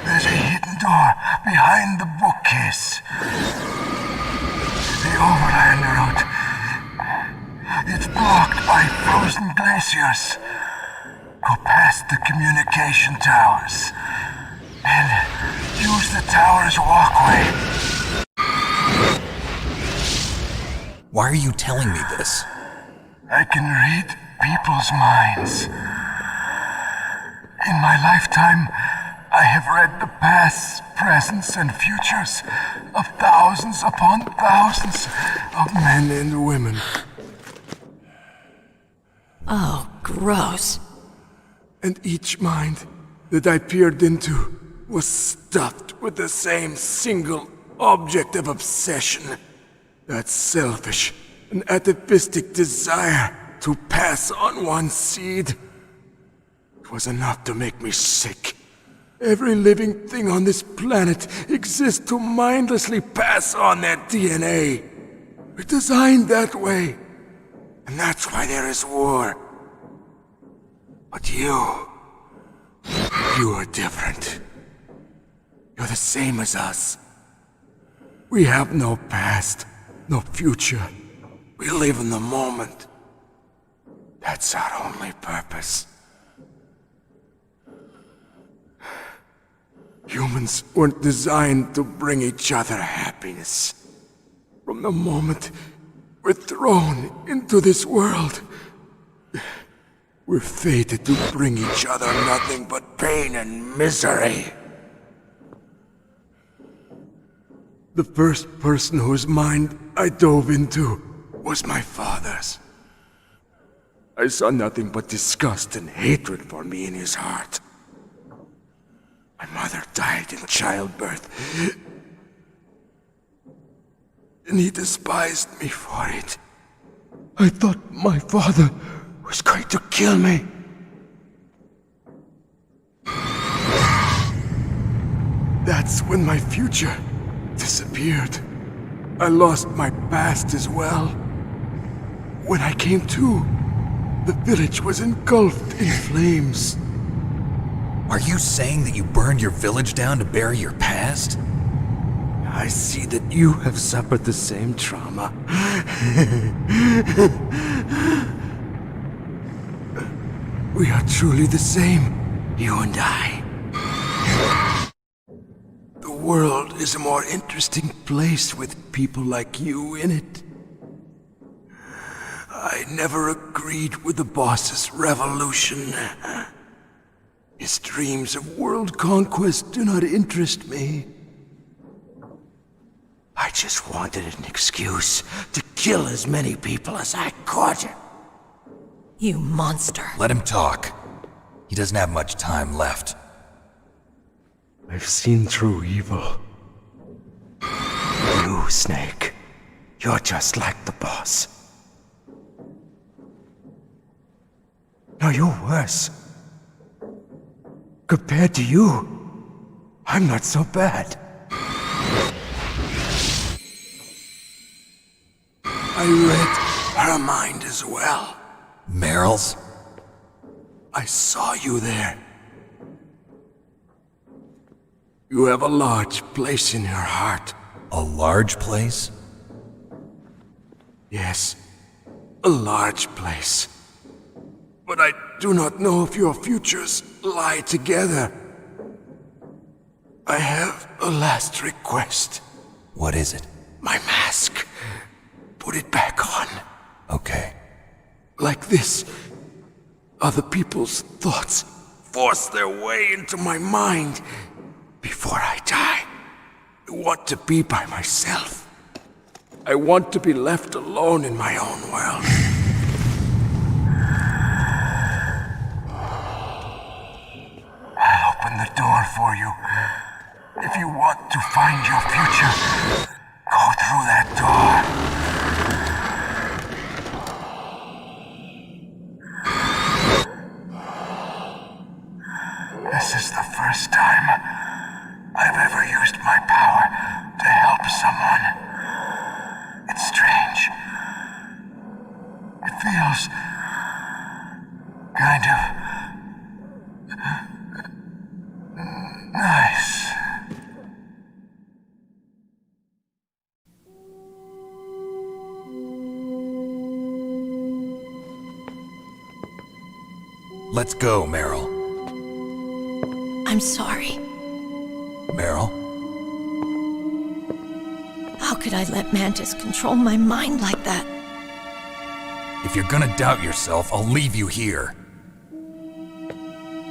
Speaker 15: There's a hidden door behind the bookcase. The overland route. It's blocked by frozen glaciers. Go past the communication towers and use the tower's walkway.
Speaker 2: Why are you telling me this?
Speaker 15: I can read people's minds. In my lifetime, I have read the pasts, presents, and futures of thousands upon thousands of men and women.
Speaker 8: Oh, gross.
Speaker 15: And each mind that I peered into was stuffed with the same single object of obsession. That selfish and atavistic desire to pass on one's seed. It was enough to make me sick. Every living thing on this planet exists to mindlessly pass on their DNA. We're designed that way. And that's why there is war. But you are different. You're the same as us. We have no past, no future. We live in the moment. That's our only purpose. Humans weren't designed to bring each other happiness. From the moment we're thrown into this world, we're fated to bring each other nothing but pain and misery. The first person whose mind I dove into was my father's. I saw nothing but disgust and hatred for me in his heart. My mother died in childbirth, and he despised me for it. I thought my father was going to kill me. That's when my future disappeared. I lost my past as well. When I came to, the village was engulfed in flames.
Speaker 2: Are you saying that you burned your village down to bury your past?
Speaker 15: I see that you have suffered the same trauma. We are truly the same, you and I. The world is a more interesting place with people like you in it. I never agreed with the boss's revolution. His dreams of world conquest do not interest me. I just wanted an excuse to kill as many people as I could.
Speaker 8: You monster.
Speaker 2: Let him talk. He doesn't have much time left.
Speaker 15: I've seen through evil. You, Snake, you're just like the boss. No, you're worse. Compared to you, I'm not so bad. I read her mind as well.
Speaker 2: Meryl's?
Speaker 15: I saw you there. You have a large place in your heart.
Speaker 2: A large place?
Speaker 15: Yes, a large place. But I do not know if your futures lie together. I have a last request.
Speaker 2: What is it?
Speaker 15: My mask. Put it back on.
Speaker 2: Okay.
Speaker 15: Like this, other people's thoughts force their way into my mind. Before I die, I want to be by myself. I want to be left alone in my own world.
Speaker 11: I'll open the door for you. If you want to find your future, go through that door. This is the first time I've ever used my power to help someone. It's strange. It feels kind of nice.
Speaker 2: Let's go, Meryl.
Speaker 8: I'm sorry.
Speaker 2: Meryl?
Speaker 8: How could I let Mantis control my mind like that?
Speaker 2: If you're gonna doubt yourself, I'll leave you here.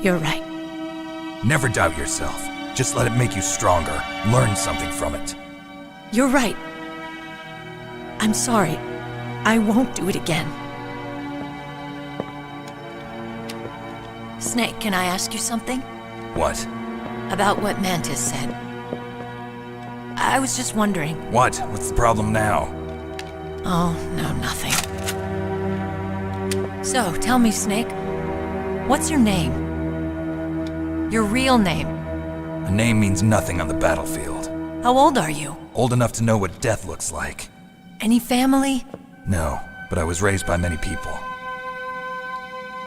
Speaker 8: You're right.
Speaker 2: Never doubt yourself. Just let it make you stronger. Learn something from it.
Speaker 8: You're right. I'm sorry. I won't do it again. Snake, can I ask you something?
Speaker 2: What?
Speaker 8: About what Mantis said. I was just wondering.
Speaker 2: What? What's the problem now?
Speaker 8: Oh, no, nothing. So, tell me, Snake. What's your name? Your real name?
Speaker 2: A name means nothing on the battlefield.
Speaker 8: How old are you?
Speaker 2: Old enough to know what death looks like.
Speaker 8: Any family?
Speaker 2: No, but I was raised by many people.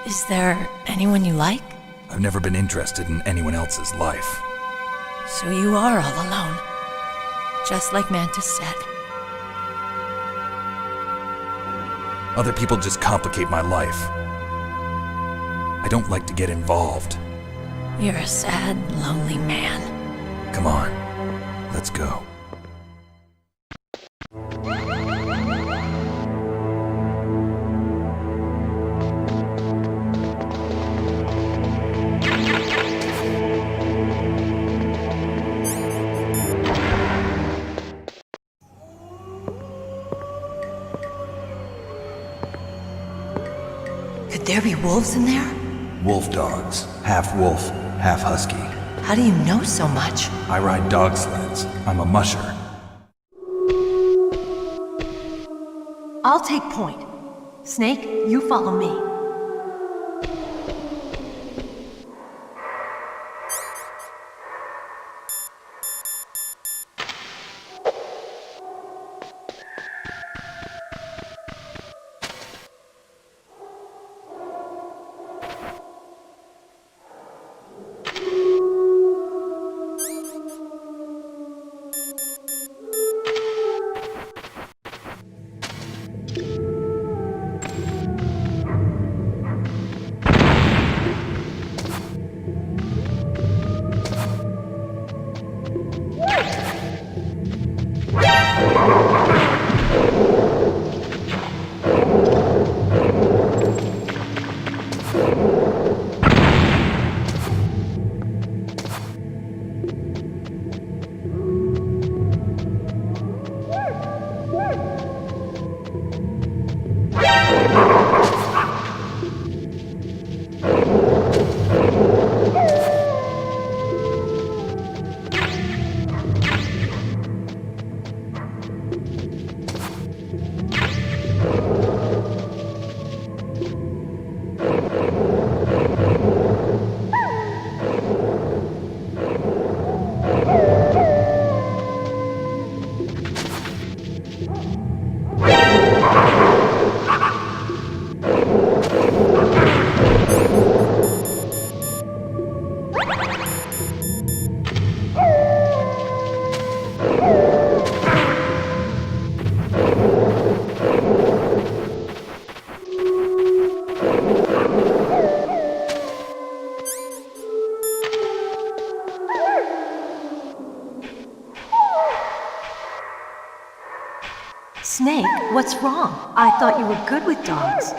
Speaker 8: Is there anyone you like?
Speaker 2: I've never been interested in anyone else's life.
Speaker 8: So you are all alone. Just like Mantis said.
Speaker 2: Other people just complicate my life. I don't like to get involved.
Speaker 8: You're a sad, lonely man.
Speaker 2: Come on, let's go.
Speaker 8: Could there be wolves in there?
Speaker 2: Wolf dogs. Half wolf, half husky.
Speaker 8: How do you know so much?
Speaker 2: I ride dog sleds. I'm a musher.
Speaker 8: I'll take point. Snake, you follow me. what's wrong? I thought you were good with dogs.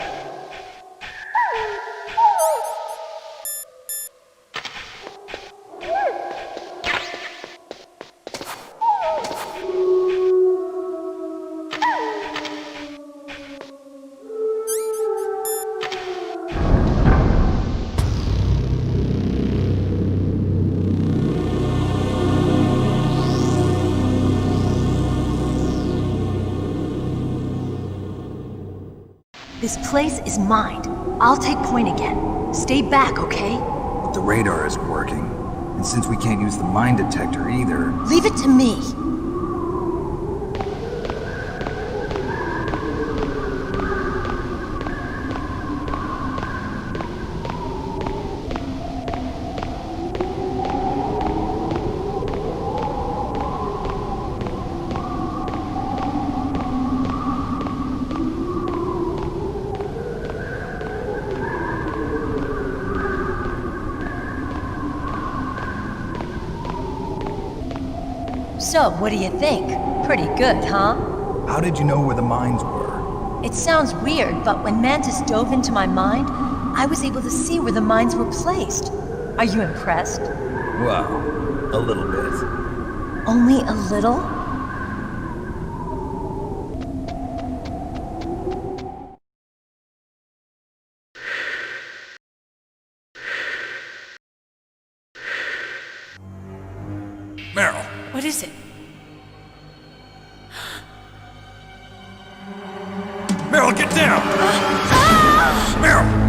Speaker 8: This place is mine. I'll take point again. Stay back, okay?
Speaker 6: But the radar isn't working. And since we can't use the mine detector either...
Speaker 8: Leave it to me. So, what do you think? Pretty good, huh?
Speaker 6: How did you know where the mines were?
Speaker 8: It sounds weird, but when Mantis dove into my mind, I was able to see where the mines were placed. Are you impressed?
Speaker 6: Well, a little bit.
Speaker 8: Only a little?
Speaker 6: Meryl!
Speaker 7: What is it?
Speaker 6: Meryl, get down! Meryl!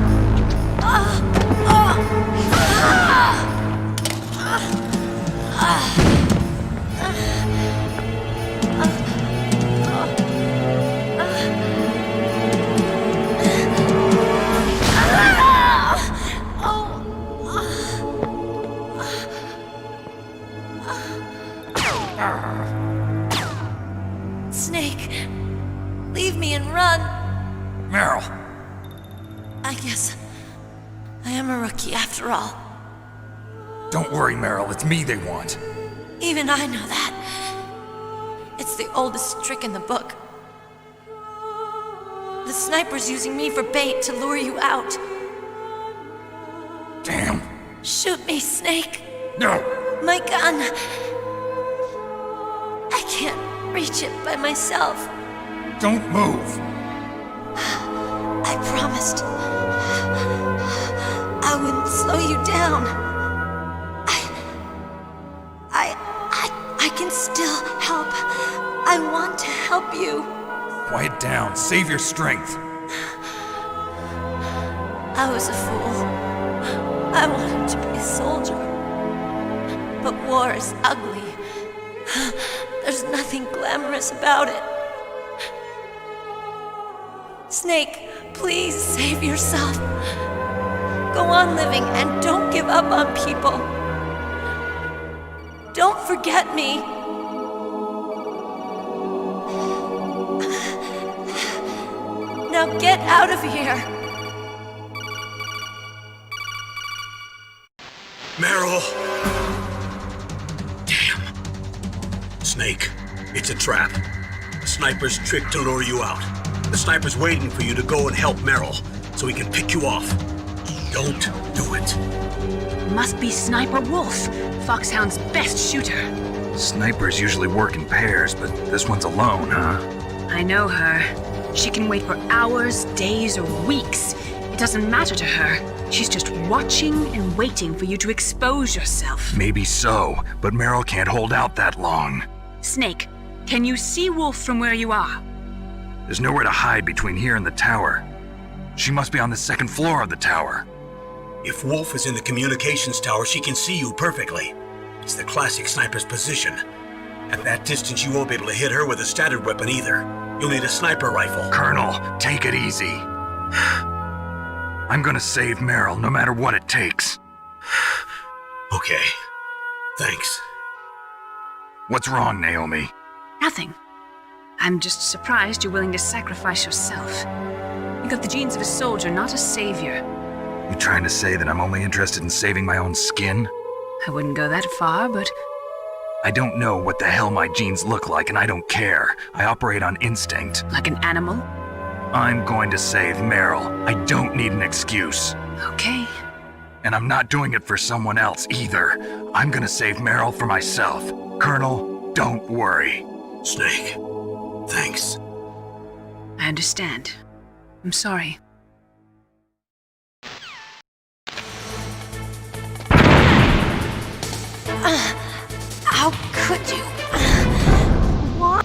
Speaker 8: Snake, leave me and run.
Speaker 6: Meryl!
Speaker 8: I guess I am a rookie after all.
Speaker 6: Don't worry, Meryl. It's me they want.
Speaker 8: Even I know that. It's the oldest trick in the book. The sniper's using me for bait to lure you out.
Speaker 6: Damn.
Speaker 8: Shoot me, Snake.
Speaker 6: No!
Speaker 8: My gun. I can't reach it by myself.
Speaker 6: Don't move!
Speaker 8: I promised I wouldn't slow you down. I can still help. I want to help you.
Speaker 6: Quiet down. Save your strength.
Speaker 8: I was a fool. I wanted to be a soldier. But war is ugly. There's nothing glamorous about it. Snake, please save yourself. Go on living and don't give up on people. Don't forget me. Now get out of here.
Speaker 3: Meryl! Damn. Snake, it's a trap. The sniper's trick to lure you out. The sniper's waiting for you to go and help Meryl, so he can pick you off. Don't do it.
Speaker 7: Must be Sniper Wolf, Foxhound's best shooter.
Speaker 6: Snipers usually work in pairs, but this one's alone, huh?
Speaker 7: I know her. She can wait for hours, days, or weeks. It doesn't matter to her. She's just watching and waiting for you to expose yourself.
Speaker 6: Maybe so, but Meryl can't hold out that long.
Speaker 7: Snake, can you see Wolf from where you are?
Speaker 6: There's nowhere to hide between here and the tower. She must be on the second floor of the tower.
Speaker 3: If Wolf is in the communications tower, she can see you perfectly. It's the classic sniper's position. At that distance, you won't be able to hit her with a standard weapon either. You'll need a sniper rifle.
Speaker 6: Colonel, take it easy. I'm gonna save Meryl, no matter what it takes.
Speaker 3: Okay. Thanks.
Speaker 6: What's wrong, Naomi?
Speaker 7: Nothing. I'm just surprised you're willing to sacrifice yourself. You got the genes of a soldier, not a savior.
Speaker 6: You trying to say that I'm only interested in saving my own skin?
Speaker 7: I wouldn't go that far, but...
Speaker 6: I don't know what the hell my genes look like, and I don't care. I operate on instinct.
Speaker 7: Like an animal?
Speaker 6: I'm going to save Meryl. I don't need an excuse.
Speaker 7: Okay.
Speaker 6: And I'm not doing it for someone else either. I'm gonna save Meryl for myself. Colonel, don't worry.
Speaker 3: Snake, thanks.
Speaker 7: I understand. I'm sorry.
Speaker 8: How could you? Why?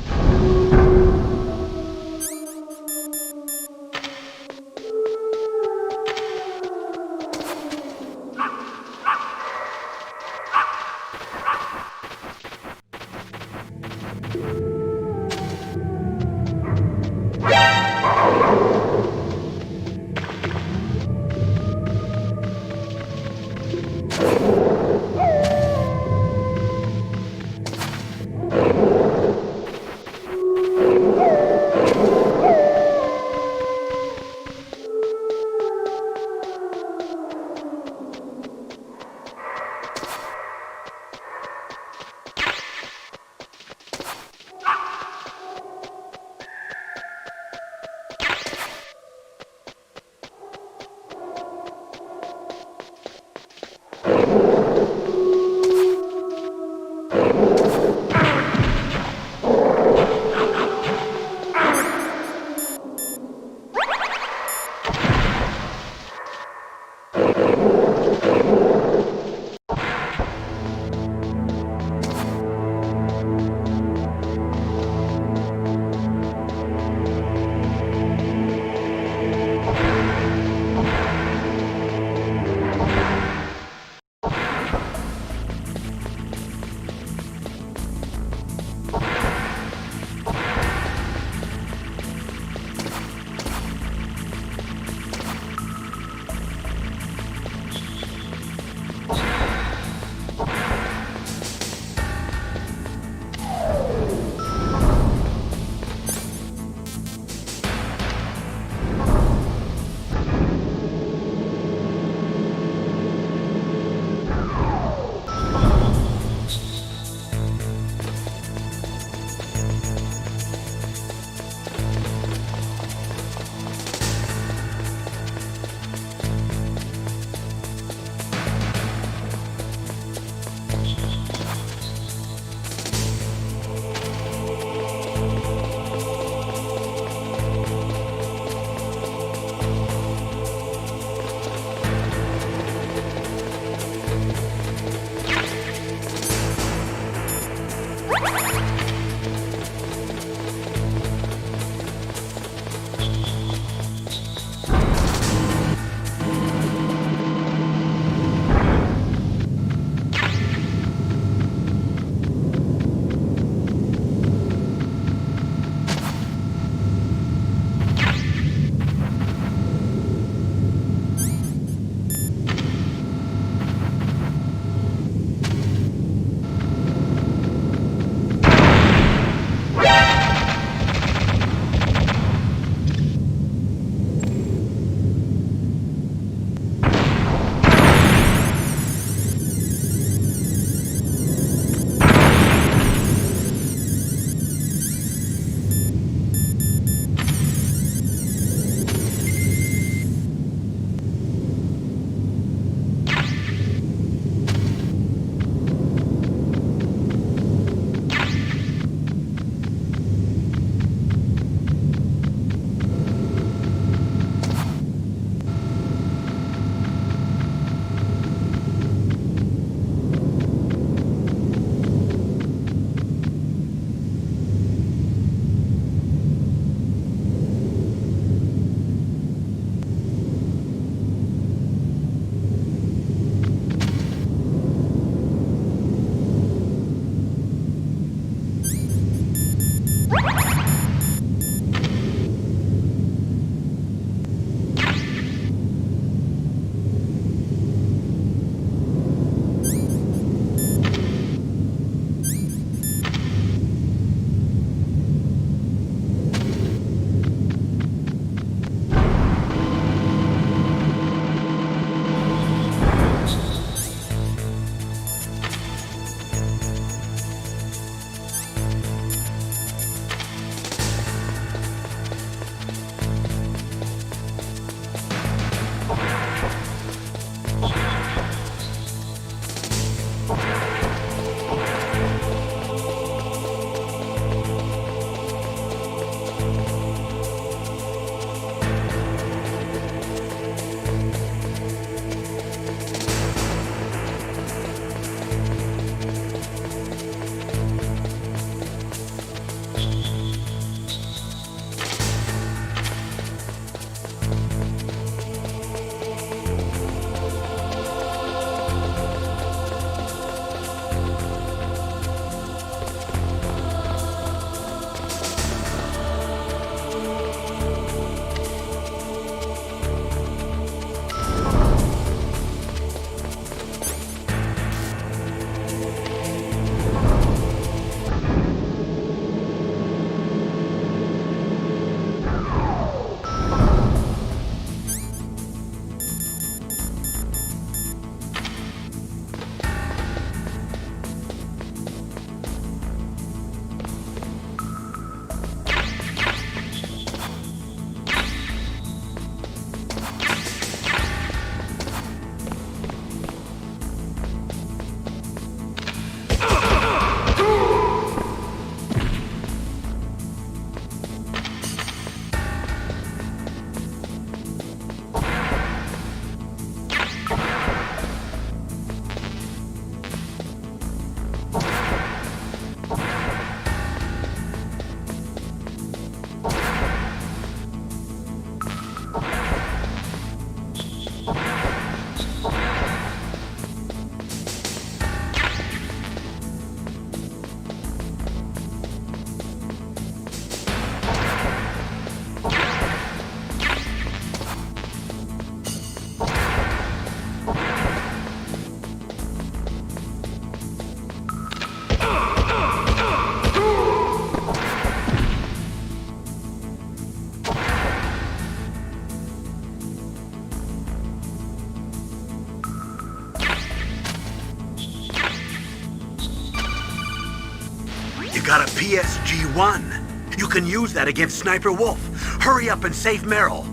Speaker 3: You got a PSG-1. You can use that against Sniper Wolf. Hurry up and save Meryl.